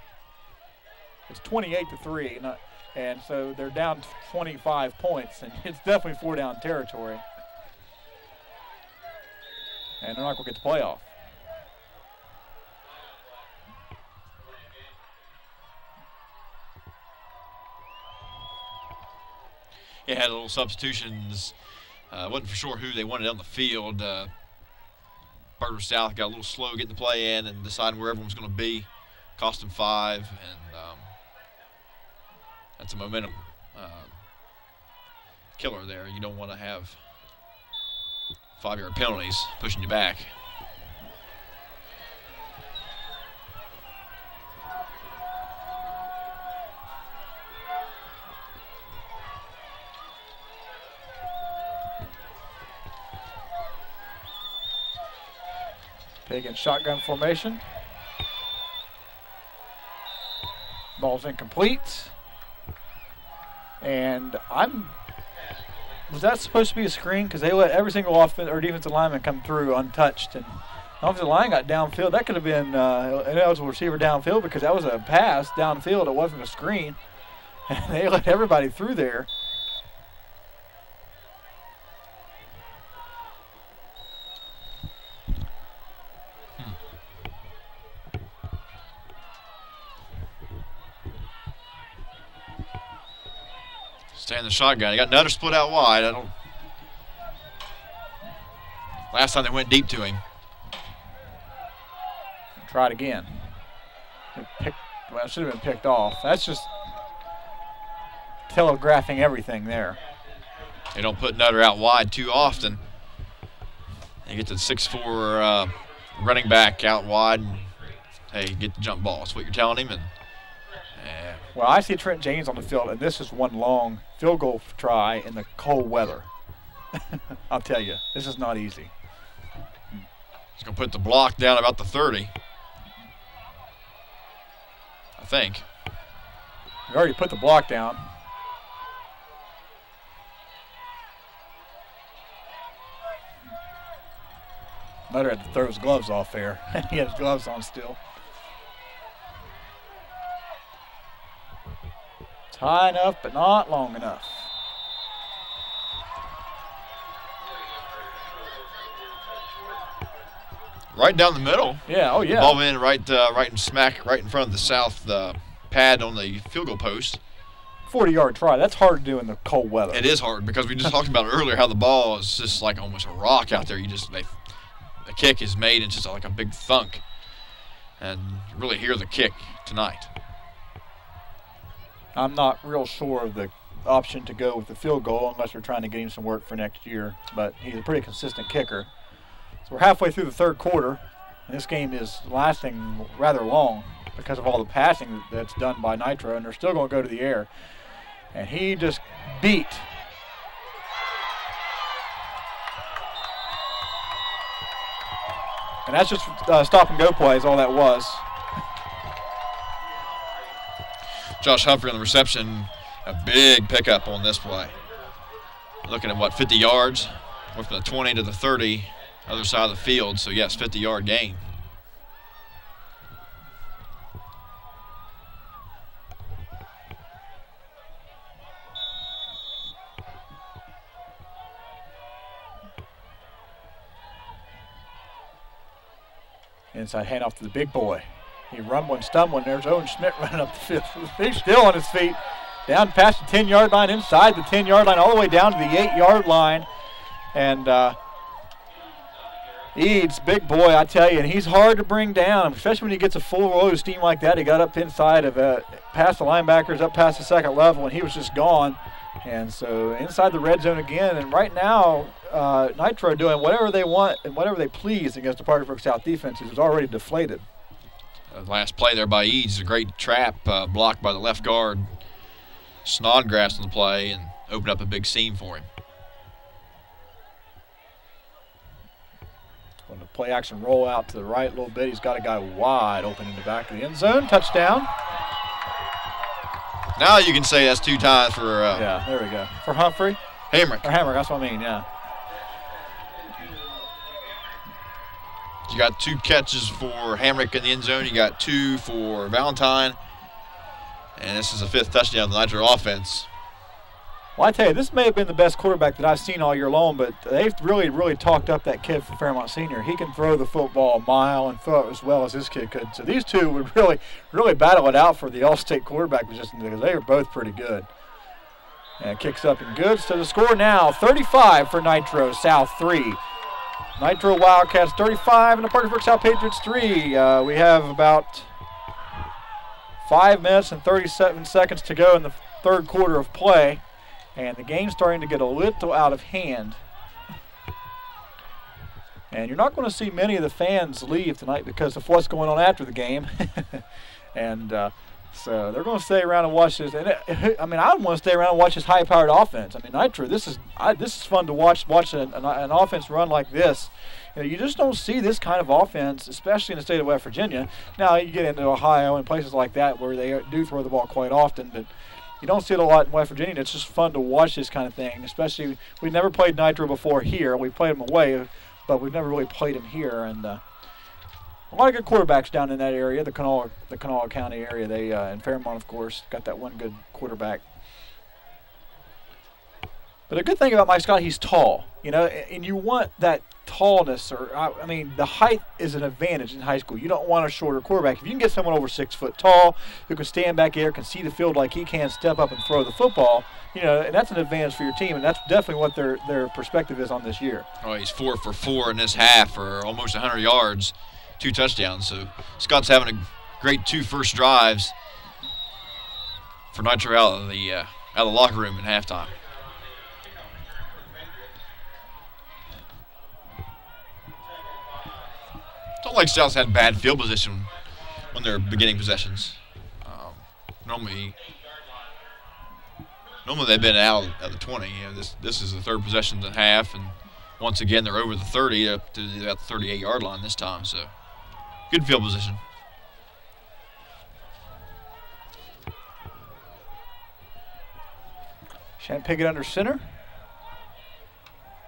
It's 28-3, and so they're down 25 points, and it's definitely 4-down territory. And they're not going to get the playoff. It had a little substitutions. Wasn't for sure who they wanted on the field. Parkersburg South got a little slow getting the play in and deciding where everyone was going to be. Cost them 5, and that's a momentum killer there. You don't want to have 5-yard penalties pushing you back. Pig in shotgun formation. Ball's incomplete. And was that supposed to be a screen? Because they let every single offensive or defensive lineman come through untouched. And the offensive line got downfield. That could have been an eligible receiver downfield because that was a pass downfield. It wasn't a screen. And they let everybody through there. And the shotgun. He got another split out wide. Last time they went deep to him. Try it again. Well, it should have been picked off. That's just telegraphing everything there. They don't put Nutter out wide too often. They get the 6'4" running back out wide. And, hey, get the jump ball. That's what you're telling him. And well, I see Trent James on the field, and this is one long field goal try in the cold weather. I'll tell you, this is not easy. He's going to put the block down about the 30. I think. We already put the block down. Nutter had to throw his gloves off there. He has gloves on still. It's high enough, but not long enough. Right down the middle. Yeah, oh yeah. The ball went in right in front of the south pad on the field goal post. 40-yard try. That's hard to do in the cold weather. It is hard because we just talked about earlier how the ball is just like almost a rock out there. The kick is made and just like a big thunk, and you really hear the kick tonight. I'm not real sure of the option to go with the field goal unless we're trying to get him some work for next year, but he's a pretty consistent kicker. So we're halfway through the third quarter, and this game is lasting rather long because of all the passing that's done by Nitro, and they're still going to go to the air. And he just beat and that's just stop and go plays, all that was. Josh Humphrey on the reception, a big pickup on this play. Looking at 50 yards, went from the 20 to the 30, other side of the field. So yes, 50-yard gain. Inside handoff to the big boy. He rumbling, stumbling. There's Owen Schmidt running up the field. He's still on his feet. Down past the 10-yard line, inside the 10-yard line, all the way down to the 8-yard line. And Eads, big boy, I tell you, and he's hard to bring down, especially when he gets a full load of steam like that. He got up inside of past the linebackers, up past the second level, and he was just gone. And so inside the red zone again. And right now, Nitro doing whatever they want and whatever they please against the Parkersburg South defense, who's already deflated. Last play there by Eads, a great trap blocked by the left guard. Snodgrass on the play and opened up a big seam for him. On the play action roll out to the right a little bit. He's got a guy wide open in the back of the end zone. Touchdown. Now you can say that's 2 times for yeah, there we go. For Humphrey? Hamrick. Or Hamrick, that's what I mean, yeah. You got 2 catches for Hamrick in the end zone. You got 2 for Valentine. And this is the 5th touchdown of the Nitro offense. Well, I tell you, this may have been the best quarterback that I've seen all year long, but they've really, really talked up that kid from Fairmont Senior. He can throw the football a mile and throw it as well as this kid could. So these two would really, really battle it out for the All-State quarterback position because they are both pretty good. And kicks up and good. So the score now, 35 for Nitro, South 3. Nitro Wildcats 35 and the Parkersburg South Patriots 3. We have about 5 minutes and 37 seconds to go in the third quarter of play. And the game's starting to get a little out of hand. And you're not going to see many of the fans leave tonight because of what's going on after the game. And so they're going to stay around and watch this. And I mean, I want to stay around and watch this high-powered offense. I mean, Nitro, this is fun to watch an offense run like this. You know, you just don't see this kind of offense, especially in the state of West Virginia. Now, you get into Ohio and places like that where they do throw the ball quite often, but you don't see it a lot in West Virginia. It's just fun to watch this kind of thing, especially we've never played Nitro before here. We've played them away, but we've never really played them here. And a lot of good quarterbacks down in that area, the Kanawha County area. They and Fairmont, of course, got that one good quarterback. But a good thing about Mike Scott, he's tall, you know, and you want that tallness, or I mean, the height is an advantage in high school. You don't want a shorter quarterback. If you can get someone over 6 foot tall who can stand back there, can see the field like he can, step up and throw the football, and that's an advantage for your team, and that's definitely what their perspective is on this year. Oh, he's 4 for 4 in this half for almost 100 yards, 2 touchdowns. So Scott's having a great 2 first drives for Nitro out of the locker room in halftime. Don't like South's had bad field position when they're beginning possessions. Normally they've been out at the 20. This is the 3rd possession of the half, and once again they're over the 30 up to about the 38-yard line this time. So good field position. Shannon Pickett under center.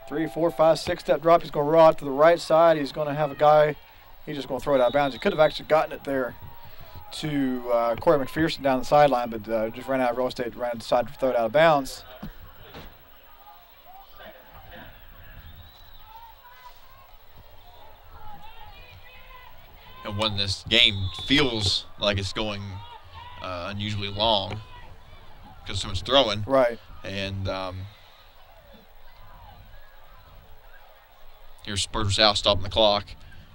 3, 4, 5, 6 step drop. He's going to roll out to the right side. He's going to have a guy. He's just going to throw it out of bounds. He could have actually gotten it there to Corey McPherson down the sideline, but just ran out of real estate, decided to throw it out of bounds. And when this game feels like it's going unusually long because someone's throwing. Right. And here's Spurs South stopping the clock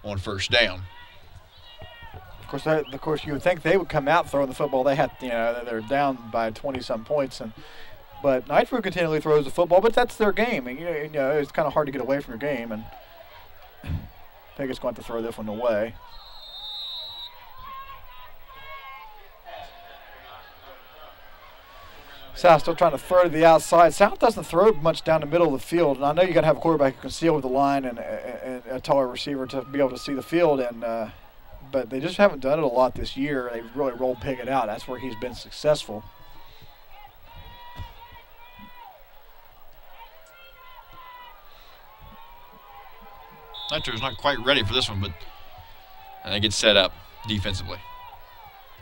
on 1st down. Of course, you would think they would come out throwing the football. They had, they're down by 20-some points, but Nitro continually throws the football. But that's their game, and it's kind of hard to get away from your game. And Pickett's going to throw this one away. South still trying to throw to the outside. South doesn't throw much down the middle of the field, and I know you got to have a quarterback who can seal with the line and a taller receiver to be able to see the field. But they just haven't done it a lot this year. They've really rolled Pickett out. That's where he's been successful. Nitro's not quite ready for this one, but they get set up defensively.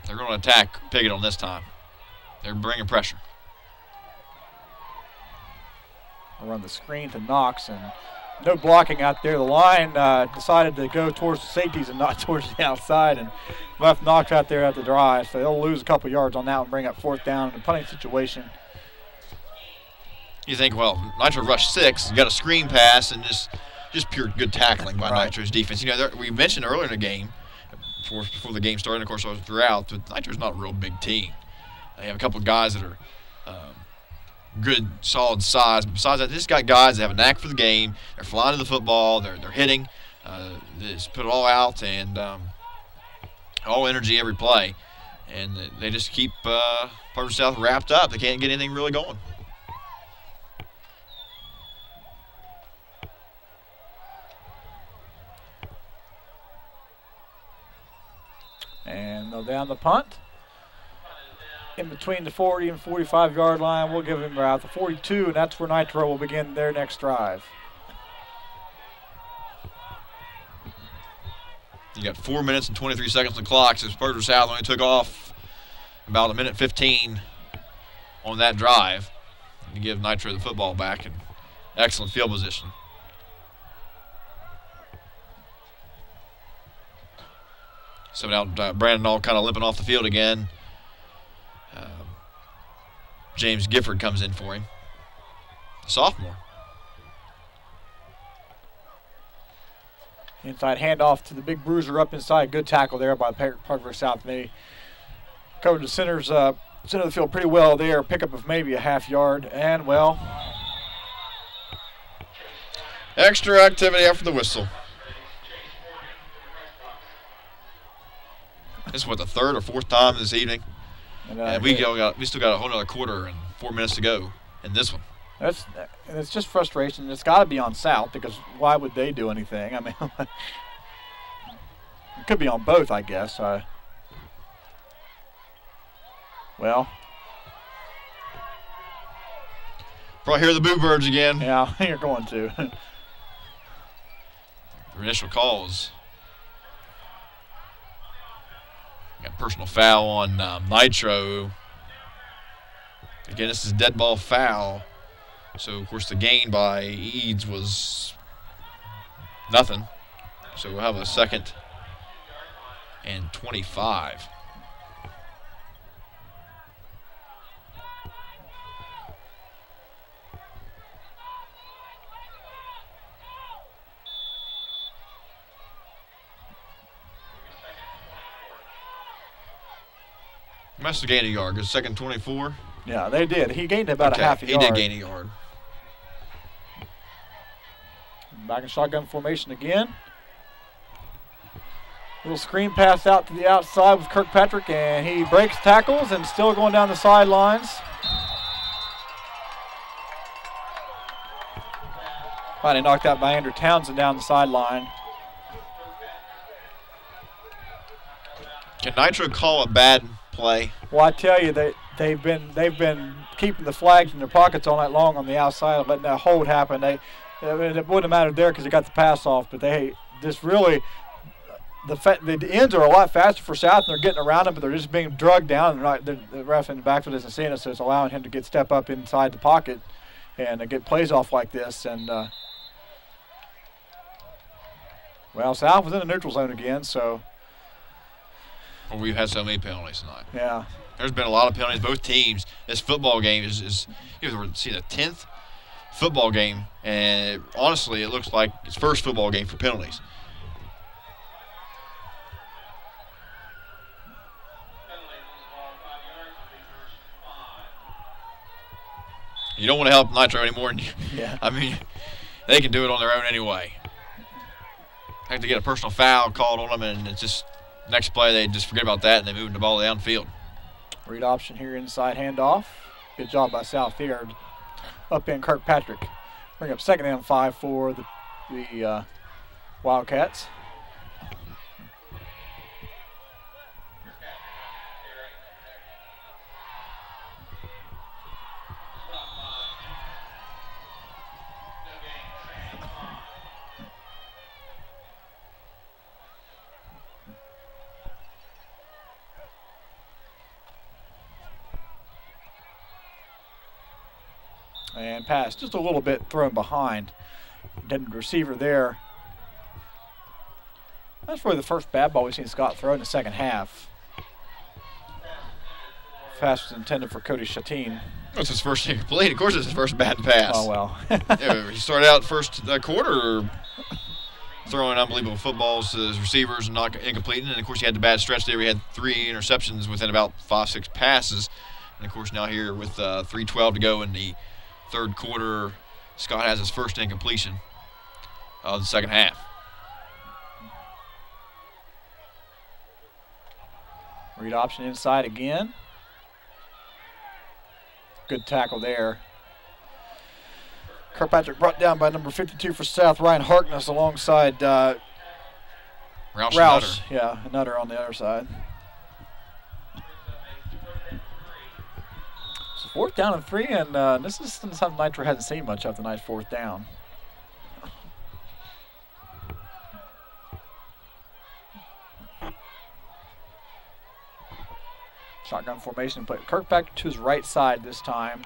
They're going to attack Pickett on this time. They're bringing pressure. I'll run the screen to Knox, and no blocking out there. The line decided to go towards the safeties and not towards the outside, and left Knox out there at the drive. So they'll lose a couple yards on that and bring up 4th down in a punting situation. You think, well, Nitro rushed 6, you got a screen pass, and just pure good tackling by Nitro's defense. We mentioned earlier in the game, before the game started, and of course I was throughout, but Nitro's not a real big team. They have a couple of guys that are good, solid size. Besides that, they just got guys that have a knack for the game. They're flying to the football. They're hitting. They just put it all out and all energy every play. And they just keep Parkersburg South wrapped up. They can't get anything really going. And they'll down the punt. In between the 40 and 45-yard line, we'll give him about the 42, and that's where Nitro will begin their next drive. You got 4 minutes and 23 seconds on the clock, so Parkersburg South only took off about 1:15 on that drive to give Nitro the football back, and excellent field position. So now Brandon all kind of limping off the field again. James Gifford comes in for him, sophomore. Inside handoff to the big bruiser up inside. Good tackle there by Parkersburg South. They covered the center of the field pretty well there. Pickup of maybe a half yard, and well, extra activity after the whistle. This is what, the 3rd or 4th time this evening. And we still got a whole other quarter and 4 minutes to go in this one. It's just frustration. It's got to be on South, because why would they do anything? I mean, it could be on both, I guess. Well, probably hear the boo birds again. Yeah, you're going to. Their initial calls. Got personal foul on Nitro. Again, this is a dead ball foul. So, of course, the gain by Eads was nothing. So we'll have a 2nd and 25. Must have gained a yard. Good 2nd 24. Yeah, they did. He gained about a half a yard. He did gain a yard. Back in shotgun formation again. Little screen pass out to the outside with Kirkpatrick, and he breaks tackles and still going down the sidelines. Finally knocked out by Andrew Townsend down the sideline. Can Nitro call a bad play? Well, I tell you, they've been keeping the flags in their pockets all night long on the outside, letting that hold happen. It wouldn't have mattered there because they got the pass off, but they just really the ends are a lot faster for South, and they're getting around them, but they're just being drugged down. And the ref in the backfield isn't seeing it, so it's allowing him to step up inside the pocket and get plays off like this. And well, South was in the neutral zone again, so. Well, we've had so many penalties tonight. Yeah. There's been a lot of penalties. Both teams. This football game is we're seeing the 10th football game, and honestly, it looks like it's first football game for penalties. You don't want to help Nitro anymore. Yeah. I mean, they can do it on their own anyway. Have to get a personal foul called on them, and it's just next play they just forget about that and they move the ball downfield. Read option here, inside handoff. Good job by South here. Up in Kirkpatrick. Bring up 2nd and 5 for the Wildcats. And pass just a little bit thrown behind. Didn't receiver there. That's probably the first bad ball we've seen Scott throw in the second half. Pass was intended for Cody Chatine. That's his first incomplete. Of course, it's his first bad pass. Oh, well. Yeah, he started out first quarter throwing unbelievable footballs to his receivers and not incomplete. And, of course, he had the bad stretch there. He had 3 interceptions within about 5-6 passes. And, of course, now here with 3:12 to go in the third quarter, Scott has his first incompletion of the second half. Read option inside again. Good tackle there. Kirkpatrick brought down by number 52 for South, Ryan Harkness, alongside Rouse. Yeah, Nutter on the other side. So 4th down and 3, and this is something Nitro hasn't seen much of tonight, 4th down. Shotgun formation, but Kirkpatrick to his right side this time.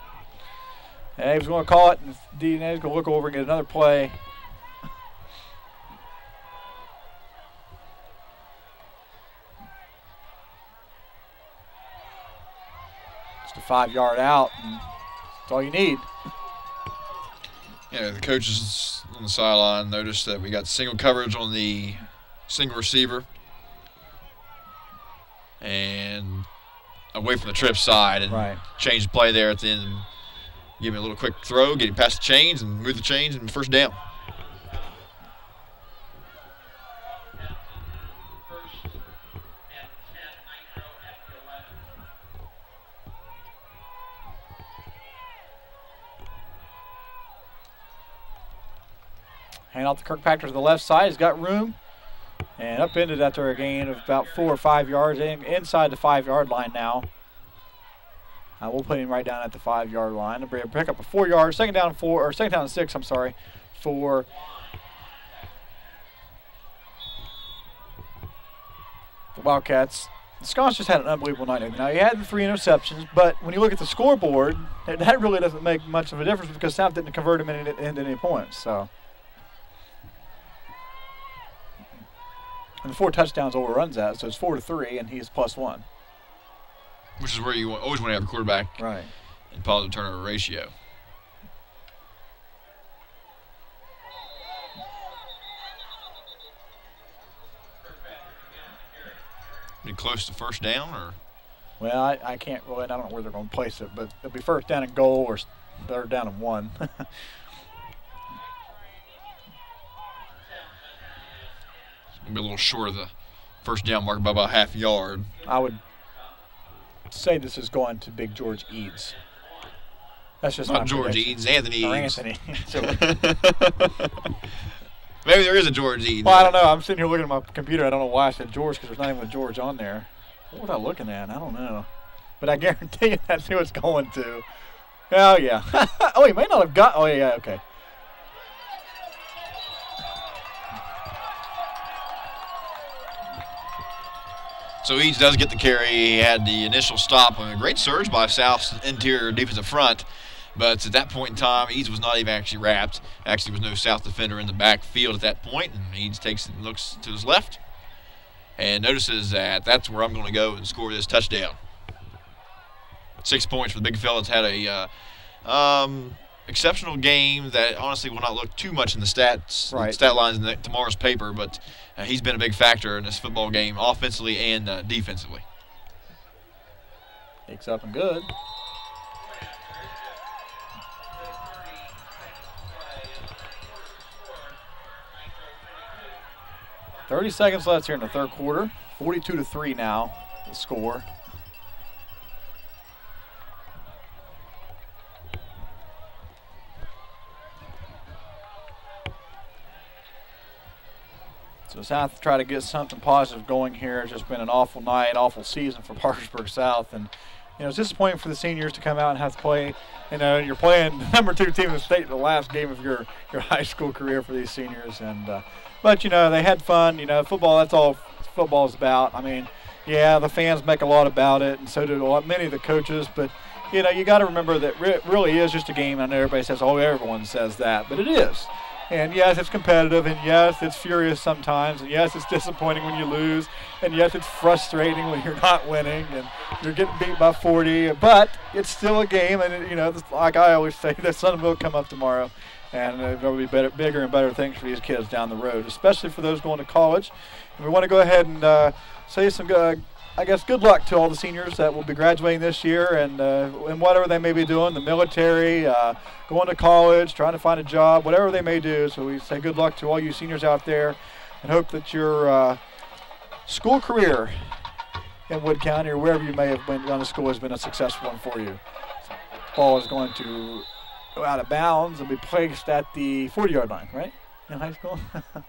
And he was going to call it, and DNA is going to look over and get another play. Just a 5-yard out, and that's all you need. Yeah, the coaches on the sideline noticed that we got single coverage on the single receiver. And away from the trip side, and change the play there at the end. And give him a little quick throw, get him past the chains, and move the chains, and first down. Hand off to Kirkpatrick to the left side. He's got room. And up into that there a gain of about 4 or 5 yards inside the 5-yard line now. We'll put him right down at the 5-yard line. And pick up a 4 yards, 2nd down and 6, I'm sorry, for the Wildcats. Scott's just had an unbelievable night. Now, he had the 3 interceptions, but when you look at the scoreboard, that really doesn't make much of a difference because South didn't convert him into any points. So And the 4 touchdowns overruns that, so it's 4-3, and he's +1. Which is where you always want to have a quarterback in positive turnover ratio. Be close to first down, or? Well, I can't really. I don't know where they're going to place it, but it'll be first down and goal or third down and 1. It's going to be a little short of the first down mark by about half a yard. I would say this is going to Big George Eads. That's just not George Eads, Anthony Eads. Anthony. Maybe there is a George Eads. Well, I don't know. I'm sitting here looking at my computer. I don't know why I said George because there's not even a George on there. What was I looking at? I don't know. But I guarantee you that's who it's going to. Oh, yeah. Oh, he may not have got. Oh, yeah, okay. So Eads does get the carry. He had the initial stop on a great surge by South's interior defensive front. But at that point in time, Eads was not even actually wrapped. Actually, there was no South defender in the backfield at that point. And Eads takes and looks to his left and notices that that's where I'm going to go and score this touchdown. 6 points for the big fella. It's had a exceptional game that honestly will not look too much in the stats, stat lines in tomorrow's paper, but he's been a big factor in this football game, offensively and defensively. Takes up and good. .30 seconds left here in the third quarter. 42-3 now, the score. So South try to get something positive going here. It's just been an awful night, awful season for Parkersburg South, and it's disappointing for the seniors to come out and have to play. You're playing the #2 team in the state in the last game of your high school career for these seniors, and but they had fun. Football. That's all football is about. I mean, yeah, the fans make a lot about it, and so do many of the coaches. But you got to remember that it really is just a game. I know everybody says, "Oh, everyone says that," but it is. And yes, it's competitive, and yes, it's furious sometimes, and yes, it's disappointing when you lose, and yes, it's frustrating when you're not winning and you're getting beat by 40, but it's still a game, and like I always say, the sun will come up tomorrow, and there will be bigger and better things for these kids down the road, especially for those going to college. And we want to go ahead and say some good luck to all the seniors that will be graduating this year and whatever they may be doing, the military, going to college, trying to find a job, whatever they may do. So we say good luck to all you seniors out there and hope that your school career in Wood County or wherever you may have been gone to school has been a successful one for you. Ball is going to go out of bounds and be placed at the 40-yard line, right? In high school?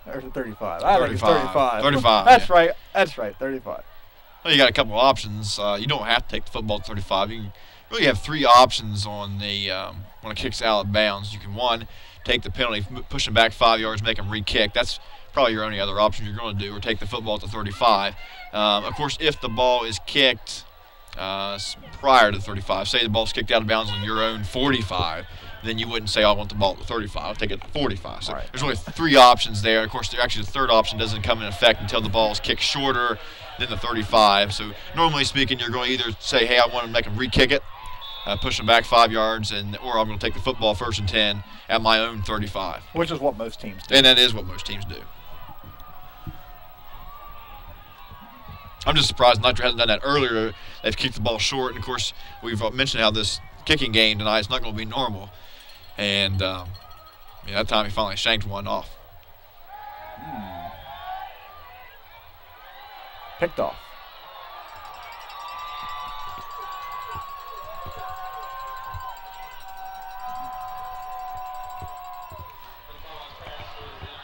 Or is it 35? I think it's 35. 35. That's right. That's right, 35. Well, you got a couple of options. You don't have to take the football at 35. You can really have 3 options on the when it kicks out of bounds. You can, 1, take the penalty, push them back 5 yards, make them re-kick. That's probably your only other option you're going to do, or take the football at the 35. Of course, if the ball is kicked prior to the 35, say the ball's kicked out of bounds on your own 45, then you wouldn't say, I want the ball at the 35. I'll take it at the 45. So there's only 3 options there. Of course, actually the third option doesn't come in effect until the ball is kicked shorter than the 35. So normally speaking, you're going to either say, hey, I want to make them re-kick it, push them back 5 yards, or I'm going to take the football 1st and 10 at my own 35. Which is what most teams do. And that is what most teams do. I'm just surprised Nitro hasn't done that earlier. They've kicked the ball short, and of course, we've mentioned how this kicking game tonight is not going to be normal. And that time he finally shanked one off. Picked off.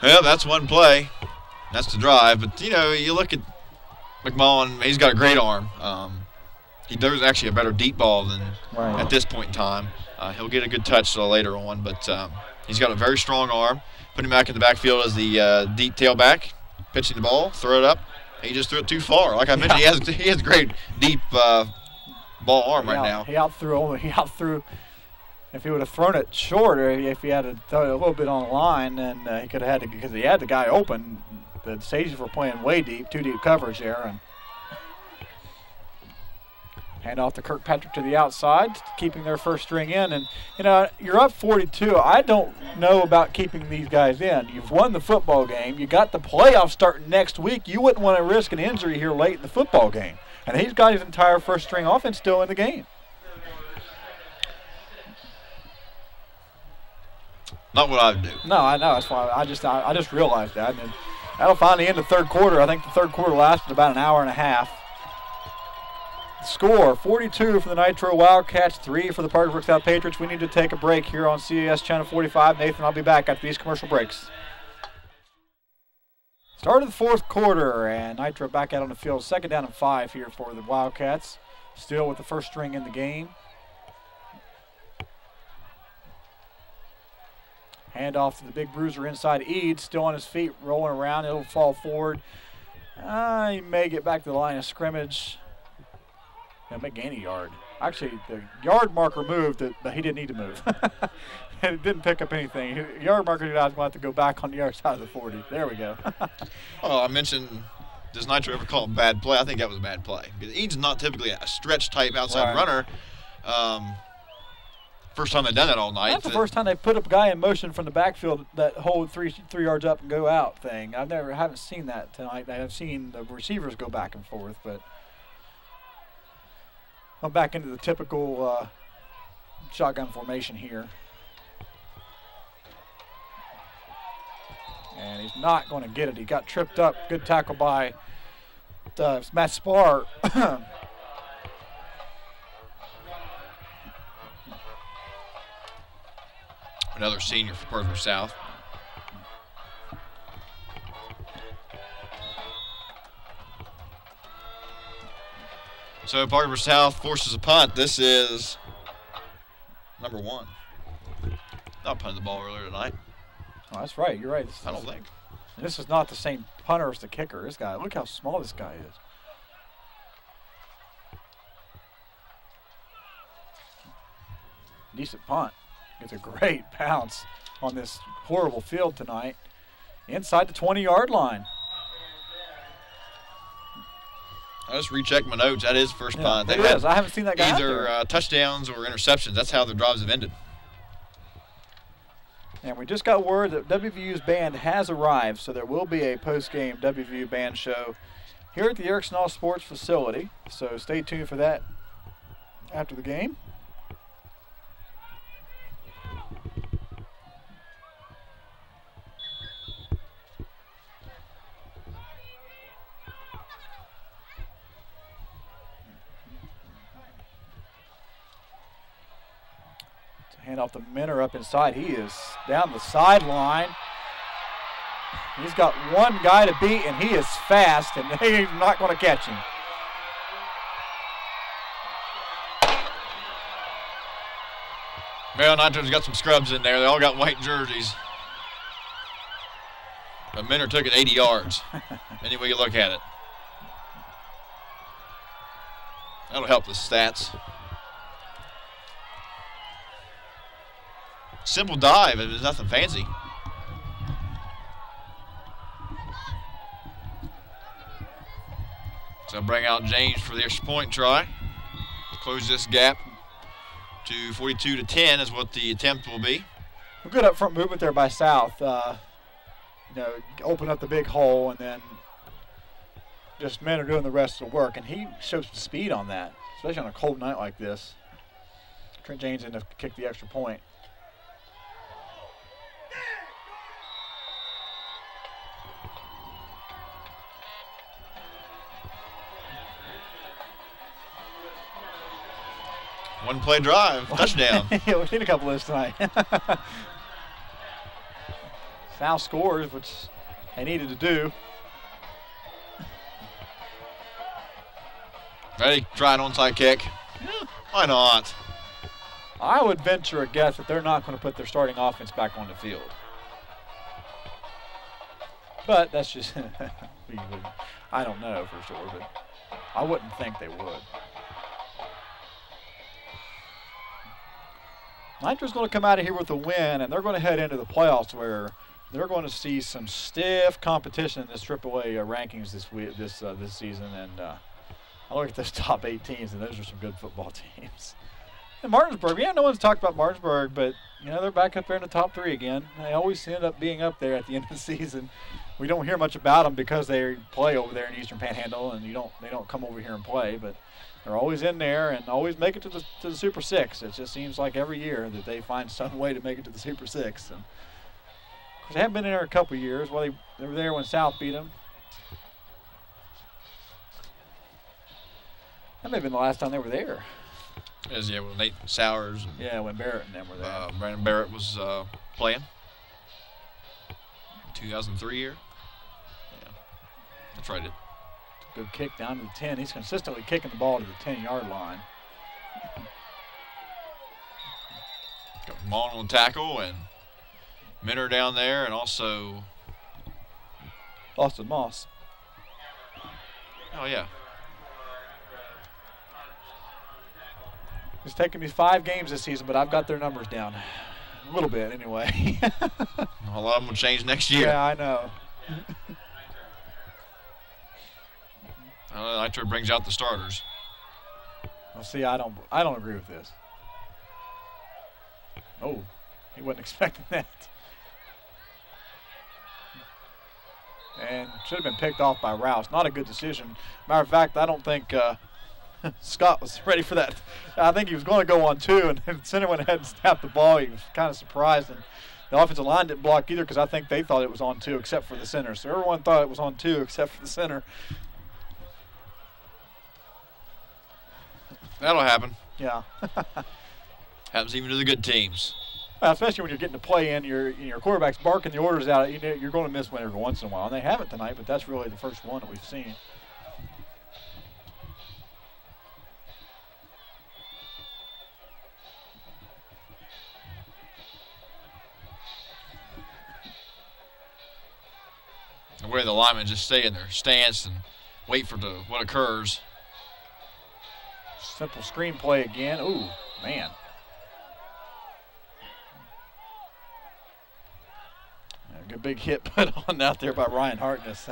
Well, that's one play. That's the drive. But, you look at McMullen, he's got a great arm. He does actually a better deep ball than at this point in time. He'll get a good touch later on, but he's got a very strong arm. Put him back in the backfield as the deep tailback, pitching the ball, throw it up. He just threw it too far. Like I mentioned, he has a great deep ball arm right now. He outthrew. If he would have thrown it shorter, if he had to throw it a little bit on the line, then he could have had to, because he had the guy open. The Sages were playing way deep, too deep coverage there. And hand off to Kirkpatrick to the outside, keeping their first string in. And, you know, you're up 42. I don't know about keeping these guys in. You've won the football game. You got the playoffs starting next week. You wouldn't want to risk an injury here late in the football game. And he's got his entire first string offense still in the game. Not what I would do. No, I know. That's why I just realized that. And that'll finally end the third quarter. I think the third quarter lasted about an hour and a half. Score, 42 for the Nitro Wildcats, 3 for the Parkersburg South Patriots. We need to take a break here on CES Channel 45. Nathan, I'll be back after these commercial breaks. Start of the fourth quarter, and Nitro back out on the field. 2nd down and 5 here for the Wildcats. Still with the first string in the game. Hand off to the big bruiser inside Eads, still on his feet, rolling around. It'll fall forward. He may get back to the line of scrimmage. He'll make gain a yard. Actually, the yard marker moved, but he didn't need to move. It didn't pick up anything. The yard marker did not want to go back on the other side of the 40. There we go. Oh, I mentioned, does Nitro ever call it bad play? I think that was a bad play. Because Eads is not typically a stretch-type outside runner. First time they've done that all night. That's the first time they put a guy in motion from the backfield, that whole three yards up and go out thing. Haven't seen that tonight. I've seen the receivers go back and forth, but I'm back into the typical shotgun formation here. And he's not going to get it. He got tripped up. Good tackle by Matt Spar. Another senior for Parkersburg South. So Parkersburg South forces a punt. This is number 1. Not punted the ball earlier tonight. Oh, that's right. You're right. I don't think. This is not the same punter as the kicker. This guy, look how small this guy is. Decent punt. Gets a great bounce on this horrible field tonight. Inside the 20-yard line. I just rechecked my notes. That is first punt. It is. I haven't seen that guy either touchdowns or interceptions. That's how their drives have ended. And we just got word that WVU's band has arrived, so there will be a post-game WVU band show here at the Erickson All Sports facility. So stay tuned for that after the game. Hand off to Minner up inside. He is down the sideline. He's got one guy to beat, and he is fast, and they're not going to catch him. Well, Nitro's got some scrubs in there. They all got white jerseys. But Minner took it 80 yards. Any way you look at it. That'll help the stats. Simple dive, it was nothing fancy. So bring out James for the extra point try. Close this gap to 42-10 is what the attempt will be. A good up front movement there by South. Open up the big hole, and then just men are doing the rest of the work. And he shows some speed on that, especially on a cold night like this. Trent James in to kick the extra point. One play drive, touchdown. Yeah, we've seen a couple of those tonight. South scores, which they needed to do. Ready? Try an onside kick. Yeah, why not? I would venture a guess that they're not going to put their starting offense back on the field. But that's just, I don't know for sure, but I wouldn't think they would. Nitro's going to come out of here with a win, and they're going to head into the playoffs where they're going to see some stiff competition in this AAA rankings this season, and I look at those top 8 teams, and those are some good football teams. And Martinsburg, no one's talked about Martinsburg, but they're back up there in the top 3 again. They always end up being up there at the end of the season. We don't hear much about them because they play over there in Eastern Panhandle, and they don't come over here and play, but they're always in there and always make it to the Super 6. It just seems like every year that they find some way to make it to the Super 6. And of course, they haven't been in there a couple of years. Well, they were there when South beat them. That may have been the last time they were there. When Nate Sowers. When Barrett and them were there. Brandon Barrett was playing. 2003 year. Yeah, that's right. Good kick down to the 10. He's consistently kicking the ball to the 10-yard line. Got Vaughn on tackle and Minner down there, and also Austin Moss. Oh, yeah. It's taken me 5 games this season, but I've got their numbers down. A little bit, anyway. A lot of them will change next year. Yeah, I know. Nitro brings out the starters. Well, see, I don't agree with this. Oh, he wasn't expecting that. And should have been picked off by Rouse. Not a good decision. Matter of fact, I don't think Scott was ready for that. I think he was going to go on 2, and then the center went ahead and snapped the ball. He was kind of surprised, and the offensive line didn't block either because I think they thought it was on 2 except for the center. So everyone thought it was on 2 except for the center. That'll happen. Yeah. Happens even to the good teams. Well, especially when you're getting to play in, your quarterback's barking the orders out. You're going to miss one every once in a while, and they haven't tonight. But that's really the first one that we've seen. The way the linemen just stay in their stance and wait for what occurs. Simple screen play again. Ooh, man. A big hit put on out there by Ryan Harkness.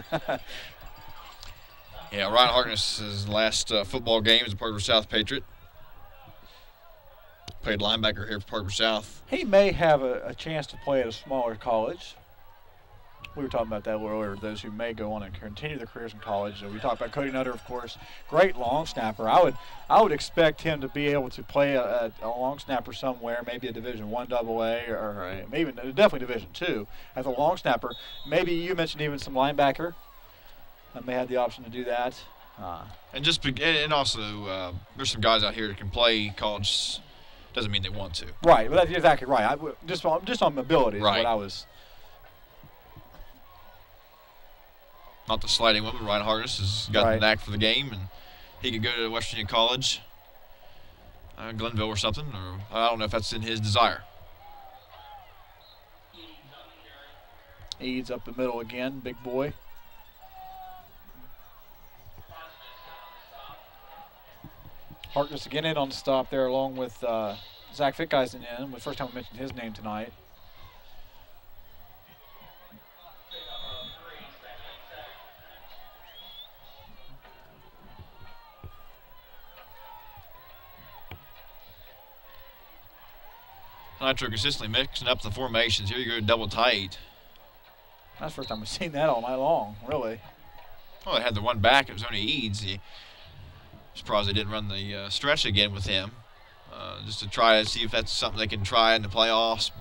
Yeah, Ryan Harkness' last football game as a Parkersburg South Patriot. Played linebacker here for Parkersburg South. He may have a chance to play at a smaller college. We were talking about that earlier, those who may go on and continue their careers in college. We talked about Cody Nutter, of course, great long snapper. I would expect him to be able to play a long snapper somewhere, maybe a Division I AA or maybe definitely Division II as a long snapper. Maybe you mentioned even some linebacker. I may have the option to do that. And also there's some guys out here that can play college. Doesn't mean they want to. Right, well, that's exactly right. Just on mobility is what I was. Not the sliding one, but Ryan Harkness has got the knack for the game, and he could go to West Virginia College, Glenville or something, or I don't know if that's in his desire. Eads up the middle again, big boy. Harkness again in on the stop there, along with Zach Fickgeisen in. The first time we mentioned his name tonight. Nitro consistently mixing up the formations. Here you go, double tight. That's the first time we've seen that all night long, really. Well, they had the one back. It was only Eads. Surprised they didn't run the stretch again with him, just to try to see if that's something they can try in the playoffs.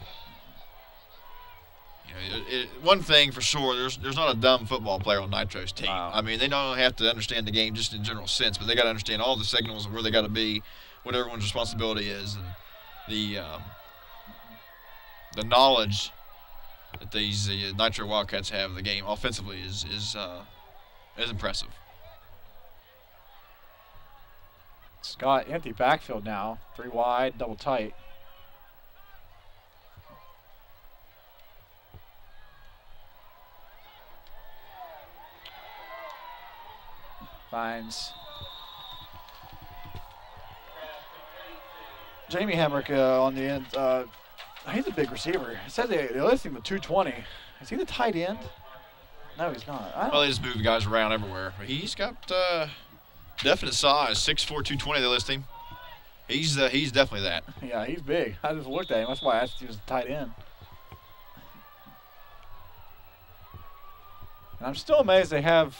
One thing for sure, there's not a dumb football player on Nitro's team. Wow. I mean, they don't have to understand the game just in general sense, but they got to understand all the signals and where they got to be, what everyone's responsibility is, and the knowledge that these Nitro Wildcats have of the game offensively is impressive. Scott, empty backfield now. 3 wide, double tight. Finds Jamie Hamrick on the end. He's a big receiver. It says they list him at 220. Is he the tight end? No, he's not. Well, they just move guys around everywhere. But he's got definite size, 6'4", 220. They list him. He's definitely that. Yeah, he's big. I just looked at him. That's why I asked if he was a tight end. And I'm still amazed they have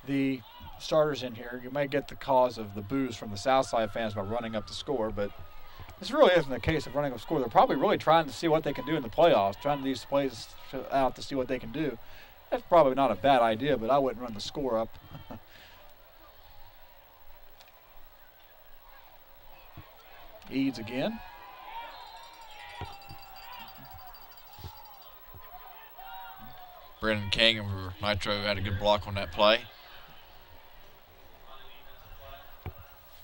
the starters in here. You may get the cause of the boos from the Southside fans by running up the score, but this really isn't the case of running up the score. They're probably really trying to see what they can do in the playoffs, trying to these plays out to see what they can do. That's probably not a bad idea, but I wouldn't run the score up. Eads again. Brendan King over Nitro had a good block on that play.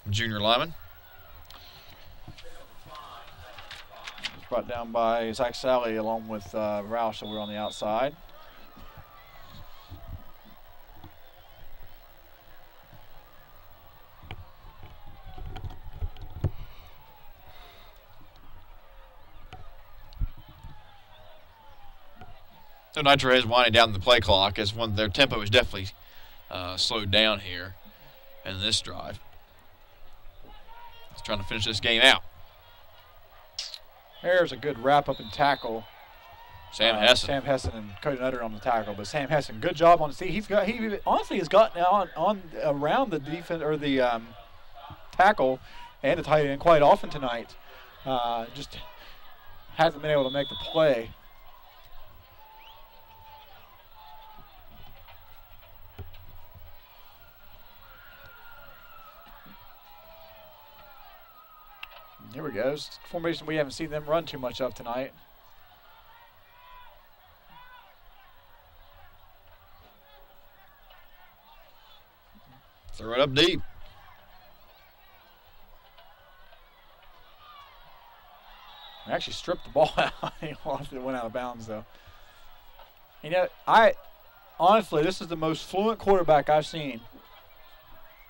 Junior lineman. Brought down by Zach Sally along with Roush, so we're on the outside. So Nitro is winding down the play clock as their tempo is definitely slowed down here in this drive. It's trying to finish this game out. There's a good wrap up and tackle. Sam Hessen. Sam Hessen and Cody Nutter on the tackle, but Sam Hessen, good job on the. See, he honestly has gotten on around the defense or the tackle and the tight end quite often tonight. Just hasn't been able to make the play. Here we go. It's a formation we haven't seen them run too much of tonight. Throw it up deep. They actually stripped the ball out. It went out of bounds, though. You know, honestly, this is the most fluent quarterback I've seen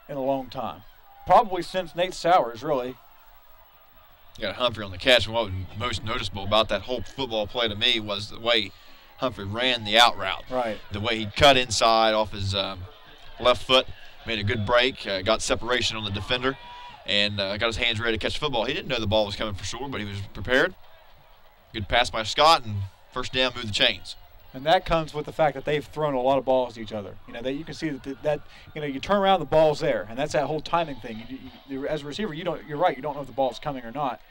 in a long time. Probably since Nate Sowers, really. You got Humphrey on the catch, and what was most noticeable about that whole football play to me was the way Humphrey ran the out route. Right. The way he cut inside off his left foot, made a good break, got separation on the defender, and got his hands ready to catch the football. He didn't know the ball was coming for sure, but he was prepared. Good pass by Scott, and first down, move the chains. And that comes with the fact that they've thrown a lot of balls to each other. You know, that you can see that you know, you turn around, the ball's there, and that's that whole timing thing. As a receiver, you're right, you don't know if the ball's coming or not.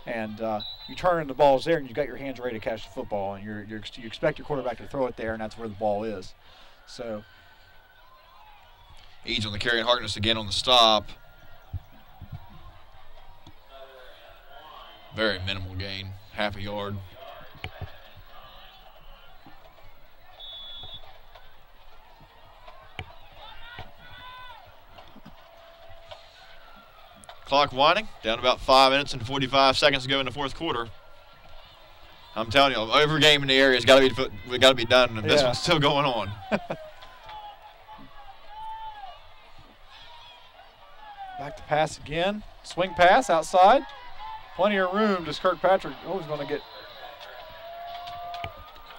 And you turn and the ball's there, and you've got your hands ready to catch the football, and you expect your quarterback to throw it there, and that's where the ball is. So Eads on the carry and Harkness again on the stop. Very minimal gain, half a yard. Clock winding, down about 5 minutes and 45 seconds to go in the fourth quarter. I'm telling you, every game in the area has got to be done, and this one's still going on. Back to pass again. Swing pass outside. Plenty of room. Just Kirkpatrick. Oh, he's going to get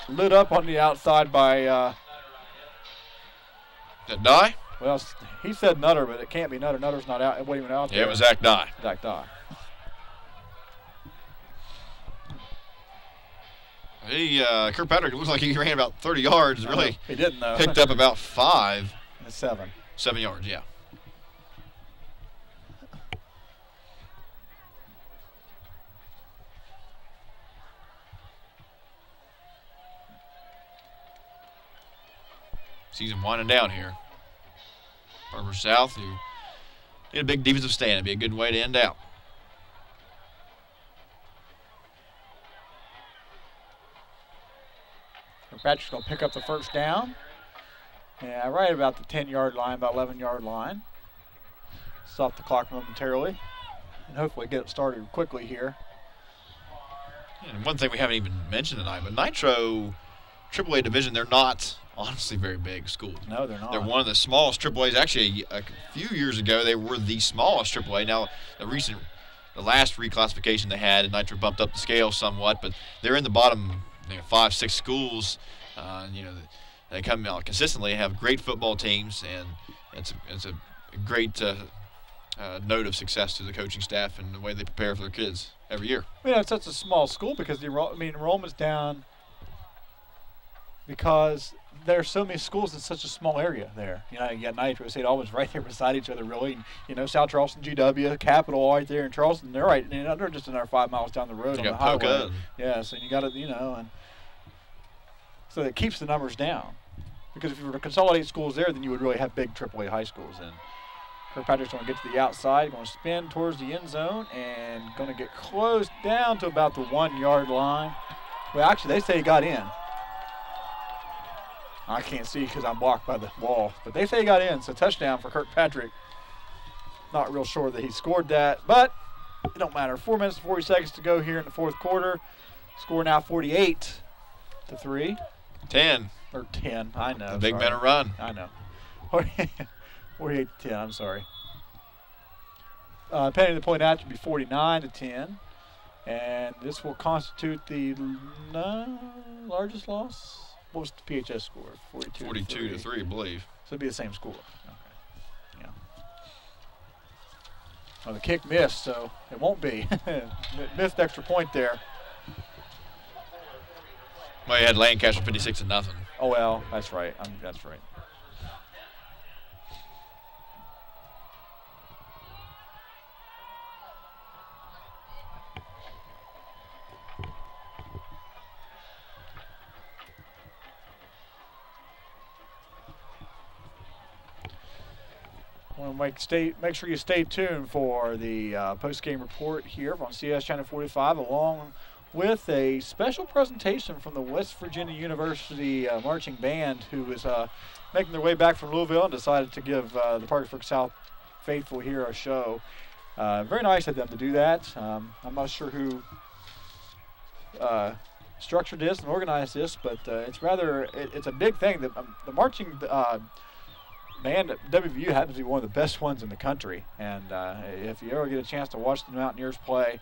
lit up on the outside by. Did Dye? Well, he said Nutter, but it can't be Nutter. Nutter's not out. It wasn't even out there. Yeah, it was Zach Dye. Zach Dye. Kirkpatrick looks like he ran about 30 yards. Really, he didn't though. Picked up about 5. 7. 7 yards, yeah. Season winding down here. Barber South, who need a big defensive stand. It'd be a good way to end out. Patrick's going to pick up the first down. Yeah, right about the 10-yard line, about 11-yard line. Stop the clock momentarily and hopefully get it started quickly here. And one thing we haven't even mentioned tonight, but Nitro AAA division, they're not honestly very big schools. No, they're not. They're one of the smallest AAAs. Actually, a few years ago, they were the smallest AAA. Now, the recent the last reclassification they had, and Nitro bumped up the scale somewhat, but they're in the bottom 5, 6 schools. They come out consistently, have great football teams, and it's a great note of success to the coaching staff and the way they prepare for their kids every year. It's such a small school because enrollment's down because there are so many schools in such a small area there. You got Nitro, St. Albans right there beside each other, really. And, South Charleston, GW, Capital right there in Charleston. They're right, they're just another 5 miles down the road on the highway. Yeah, so you got to, and so it keeps the numbers down. Because if you were to consolidate schools there, then you would really have big AAA high schools. And Kirkpatrick's going to get to the outside, going to spin towards the end zone, and going to get close down to about the 1-yard line. Well, actually, they say he got in. I can't see because I'm blocked by the wall. But they say he got in, so touchdown for Kirkpatrick. Not real sure that he scored that, but it don't matter. 4 minutes and 40 seconds to go here in the fourth quarter. Score now 48-3. 10. Or 10, I know. The big men are run. I know. 48-10, I'm sorry. Penalty the point after be 49-10. And this will constitute the largest loss. What was the PHS score? 42-3, I believe. So it'd be the same score. Okay. Yeah. Well, the kick missed, so it won't be. Missed extra point there. Well, you had Lancaster 56-0. Oh, well, that's right. That's right. Make sure you stay tuned for the post-game report here on CS Channel 45, along with a special presentation from the West Virginia University marching band, who is making their way back from Louisville and decided to give the Parkersburg South faithful here a show. Very nice of them to do that. I'm not sure who structured this and organized this, but it's a big thing. The marching band at WVU happens to be one of the best ones in the country, and if you ever get a chance to watch the Mountaineers play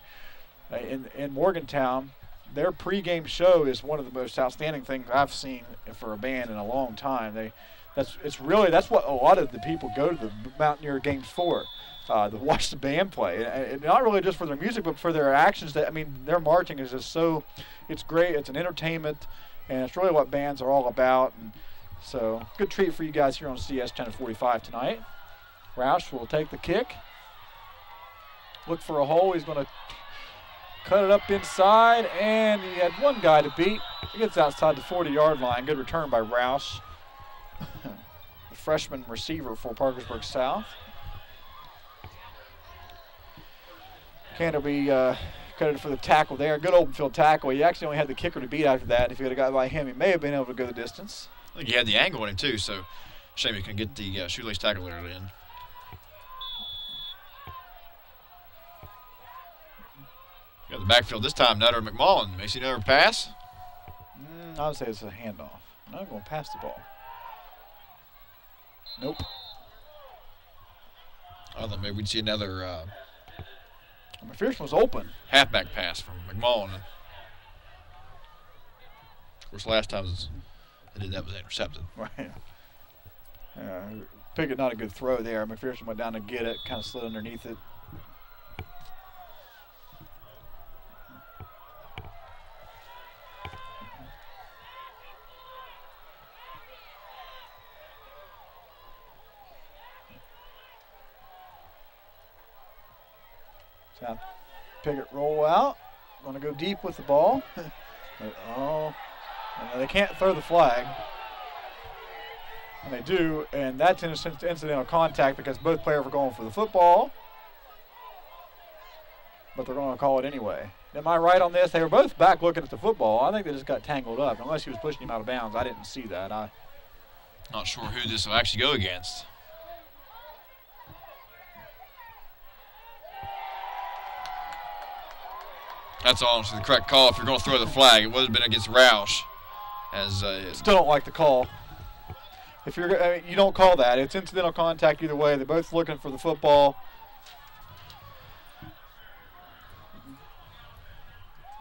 in Morgantown, their pregame show is one of the most outstanding things I've seen for a band in a long time. That's what a lot of the people go to the Mountaineer games for, to watch the band play, and not really just for their music, but for their actions. Their marching is just so, it's great. It's an entertainment, and it's really what bands are all about. And so, good treat for you guys here on CS Channel 45 tonight. Roush will take the kick. Look for a hole. He's going to cut it up inside, and he had one guy to beat. He gets outside the 40-yard line. Good return by Roush, the freshman receiver for Parkersburg South. Cantor be credited for the tackle there. Good open field tackle. He actually only had the kicker to beat after that. If he would have got by him, he may have been able to go the distance. I think he had the angle on him too, so shame he couldn't get the shoelace tackle there in. Got the backfield this time, Nutter McMullen. May see another pass? I would say it's a handoff. I'm going to pass the ball. Nope. I thought maybe we'd see another McPherson was open. Halfback pass from McMullen. Of course, last time they did that was intercepted. Right. Pickett, not a good throw there. McPherson went down to get it, kind of slid underneath it. Now, Pickett roll out. Going to go deep with the ball. They can't throw the flag. And they do, and that's incidental contact because both players were going for the football. But they're going to call it anyway. Am I right on this? They were both back looking at the football. I think they just got tangled up. Unless he was pushing him out of bounds. I didn't see that. Not sure who this will actually go against. That's honestly the correct call if you're going to throw the flag. It would have been against Roush. Still don't like the call. If you don't call that. It's incidental contact either way. They're both looking for the football.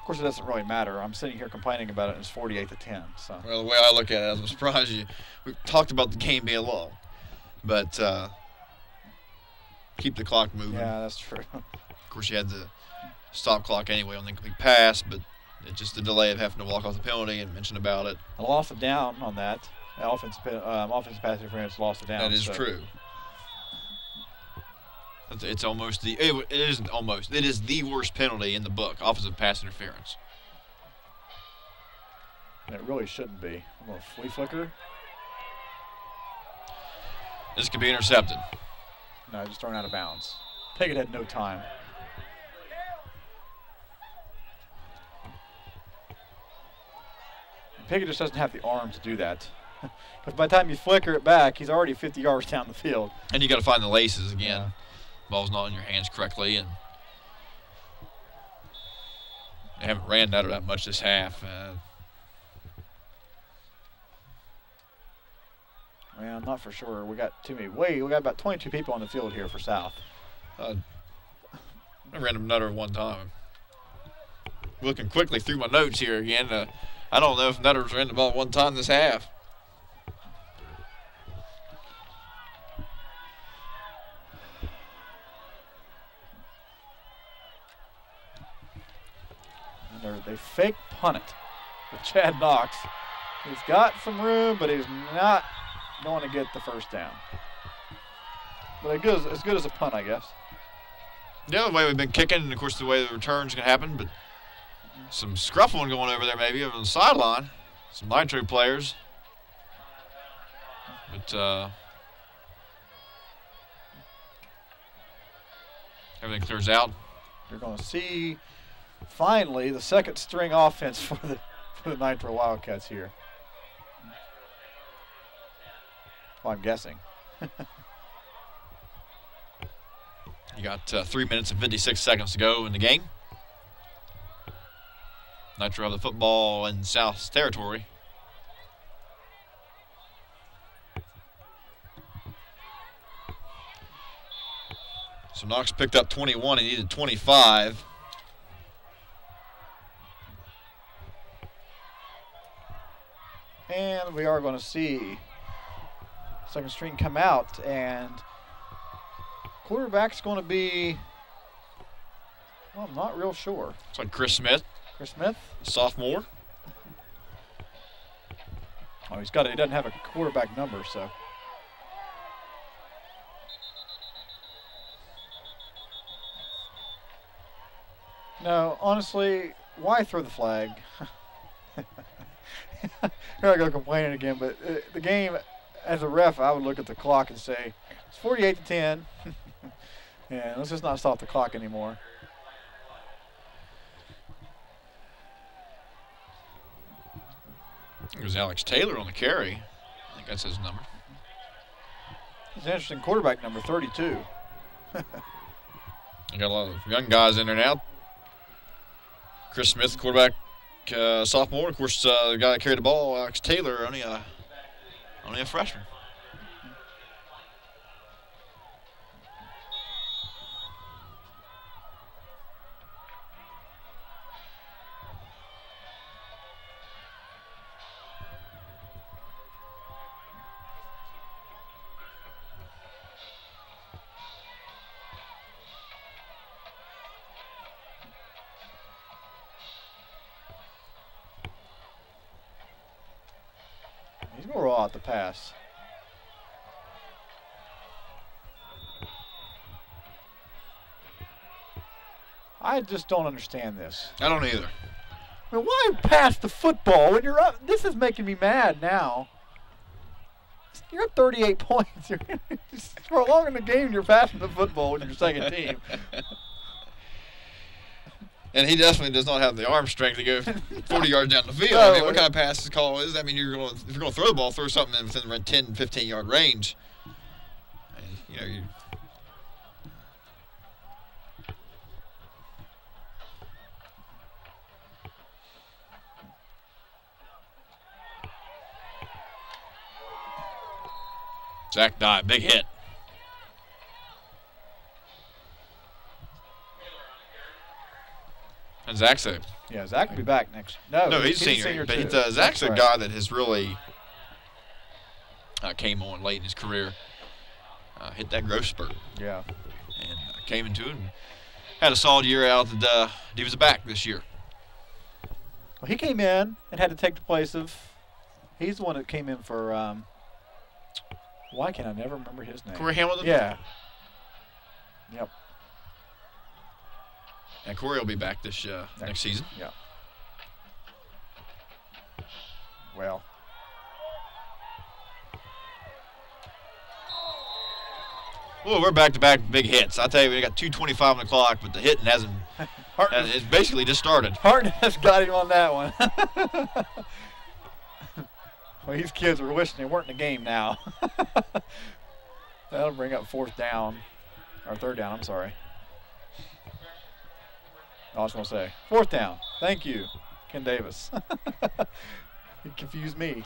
course, it doesn't really matter. I'm sitting here complaining about it, and it's 48-10. So. Well, the way I look at it, I'm surprised we've talked about the game being long, but keep the clock moving. Yeah, that's true. Of course, you had the stop clock anyway on the incomplete pass, but it's just the delay of having to walk off the penalty and mention about it. A loss of down on that. Offensive pass interference lost it down. That is true. It's almost it isn't almost. It is the worst penalty in the book, offensive pass interference. And it really shouldn't be. A little flea flicker. This could be intercepted. No, just thrown out of bounds. Pickett had no time. Pickett just doesn't have the arm to do that. Because by the time you flicker it back, he's already 50 yards down the field. And you got to find the laces again. Yeah. Ball's not in your hands correctly, and they haven't ran that much this half. Well, I'm not for sure. We got too many. We got about 22 people on the field here for South. I ran them Nutter one time. Looking quickly through my notes here again. I don't know if Nutters ran the ball one time this half. They fake punt it with Chad Knox. He's got some room, but he's not going to get the first down. But as good as a punt, I guess. Yeah, the way we've been kicking, and of course the way the return's going to happen, but some scruffling going over there maybe over the sideline. Some Nitro players. But everything clears out. You're going to see finally the second string offense for the Nitro Wildcats here. Well, I'm guessing. You got 3 minutes and 56 seconds to go in the game. Nitro have the football in South's territory. So Knox picked up 21. He needed 25. And we are going to see second string come out, and quarterback's going to be, well, I'm not real sure. It's like Chris Smith. Chris Smith? Sophomore. Oh, he doesn't have a quarterback number, so. No, honestly, why throw the flag? Here I go complaining again, but the game, as a ref, I would look at the clock and say, it's 48-10. Yeah, let's just not stop the clock anymore. It was Alex Taylor on the carry. I think that's his number. It's an interesting quarterback number, 32. You got a lot of young guys in there now. Chris Smith, quarterback, sophomore. Of course, the guy that carried the ball, Alex Taylor, only a freshman. He's going to roll out the pass. I just don't understand this. I don't either. I mean, why pass the football when you're up? This is making me mad now. You're up 38 points. You're prolonging the game. You're passing the football with your second team. And he definitely does not have the arm strength to go 40 yards down the field. No, I mean, what kind of pass this call is? I mean, if you're going to throw the ball, throw something within the 10, 15-yard range. And, you know, Zach Dye, big hit. And Zach's a Yeah, Zach will be back next. No, he's a senior. But Zach's a guy that has really came on late in his career. Hit that growth spurt. Yeah. And came into it and had a solid year out. He was back this year. Well, he came in and had to take the place of. He's the one that came in for. Why can't I never remember his name? Corey Hamilton? Yeah. Yep. And Corey will be back this next season. Yeah. Well. Well, we're back-to-back big hits. I tell you, we got 2:25 on the clock, but the hitting hasn't. It's basically just started. Hartnett got him on that one. Well, these kids are wishing they weren't in the game now. That'll bring up third down. I'm sorry. I was going to say, fourth down. Thank you, Ken Davis. He confused me.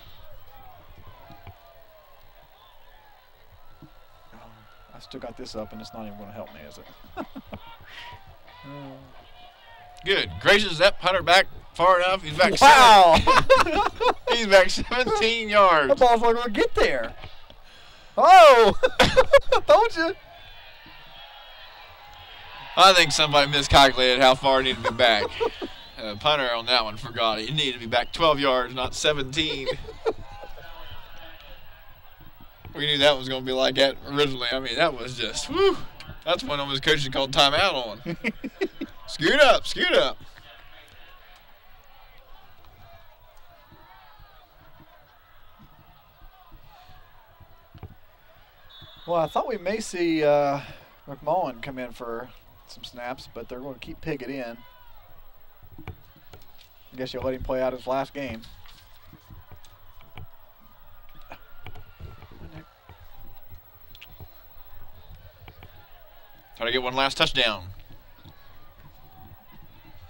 I still got this up, and it's not even going to help me, is it? Good gracious, that punter back far enough. He's back. Wow! He's back 17 yards. That ball's not going to get there. Oh! I told you. I think somebody miscalculated how far he needed to be back. Punter on that one forgot he needed to be back 12 yards, not 17. We knew that was going to be like that originally. I mean, that was just, whew. That's one of his coaches called timeout on. Scoot up, scoot up. Well, I thought we may see McMullen come in for some snaps, but they're going to keep Piggott in. I guess you'll let him play out his last game. Try to get one last touchdown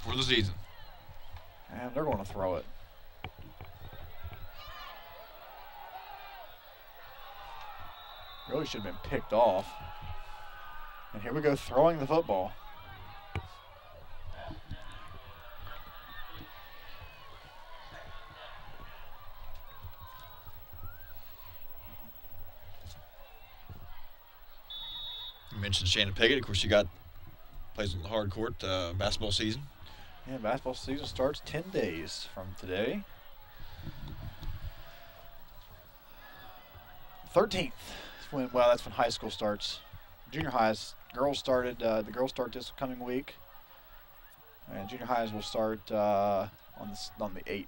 for the season. And they're going to throw it. Really should have been picked off. And here we go, throwing the football. You mentioned Shannon Piggott. Of course, plays on the hard court basketball season. Yeah, basketball season starts 10 days from today. 13th. That's when high school starts. Junior highs, girls started. The girls start this coming week, and junior highs will start on the 8th.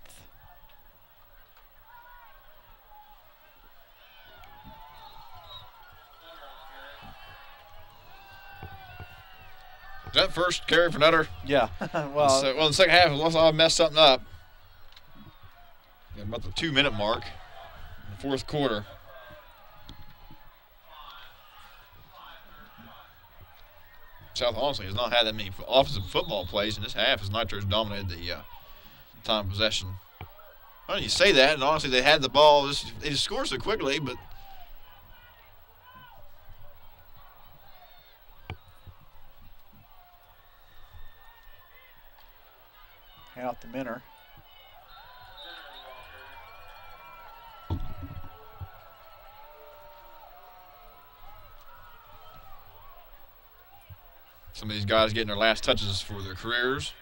Is that first carry for Nutter? Yeah. well, in the second half, unless I messed something up. About the 2-minute mark in the fourth quarter. South honestly has not had that many offensive football plays in this half as Nitro's dominated the time of possession. Well, you say that, and honestly they had the ball. They just scored so quickly, but hand out to Minner. some of these guys getting their last touches for their careers.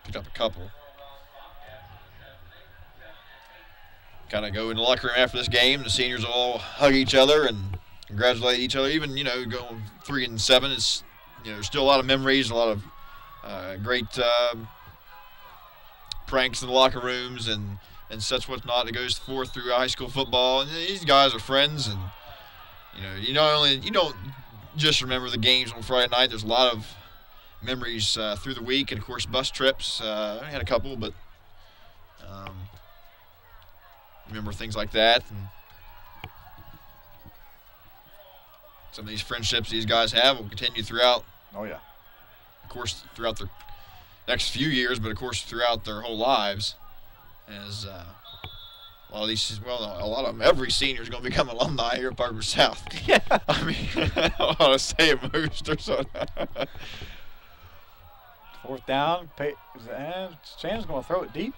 Picked up a couple. Kind of go in the locker room after this game. The seniors all hug each other and congratulate each other. Even, going 3-7, it's, there's still a lot of memories, a lot of great pranks in the locker rooms and such whatnot that goes forth through high school football. And these guys are friends, and you don't just remember the games on Friday night. There's a lot of memories through the week, and of course bus trips. I had a couple, but remember things like that. And some of these friendships these guys have will continue throughout. Oh yeah. Of course, throughout their next few years, but of course throughout their whole lives, as Well, a lot of them, every senior is going to become alumni here at Parker South. Yeah. I mean, I don't want to say it most or something. 4th down. Shannon's going to throw it deep.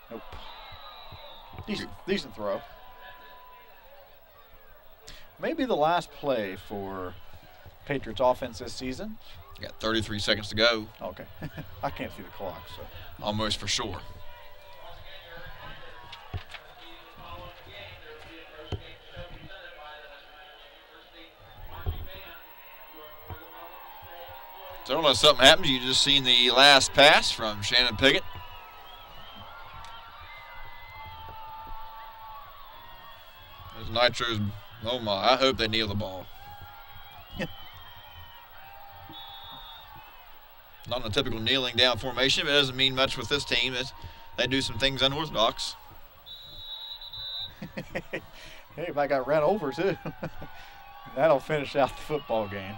Nope. Decent throw. Maybe the last play for Patriots offense this season. Got 33 seconds to go. Okay. I can't see the clock, so. Almost for sure. So unless something happens, you just seen the last pass from Shannon Piggott. There's Nitro's, oh my, I hope they kneel the ball. Not in a typical kneeling down formation, but it doesn't mean much with this team. They do some things unorthodox. Hey, I got ran over too. That'll finish out the football game.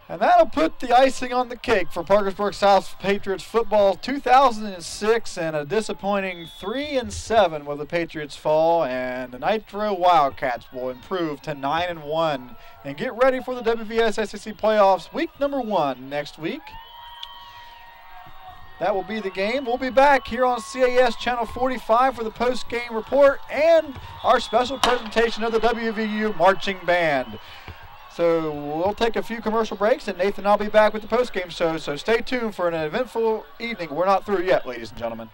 And that'll put the icing on the cake for Parkersburg South Patriots football 2006, and a disappointing 3-7 will the Patriots fall, and the Nitro Wildcats will improve to 9-1 and get ready for the WVS SEC playoffs week number 1 next week. That will be the game. We'll be back here on CAS Channel 45 for the post-game report and our special presentation of the WVU Marching Band. So we'll take a few commercial breaks, and Nathan and I'll be back with the post-game show. So stay tuned for an eventful evening. We're not through yet, ladies and gentlemen.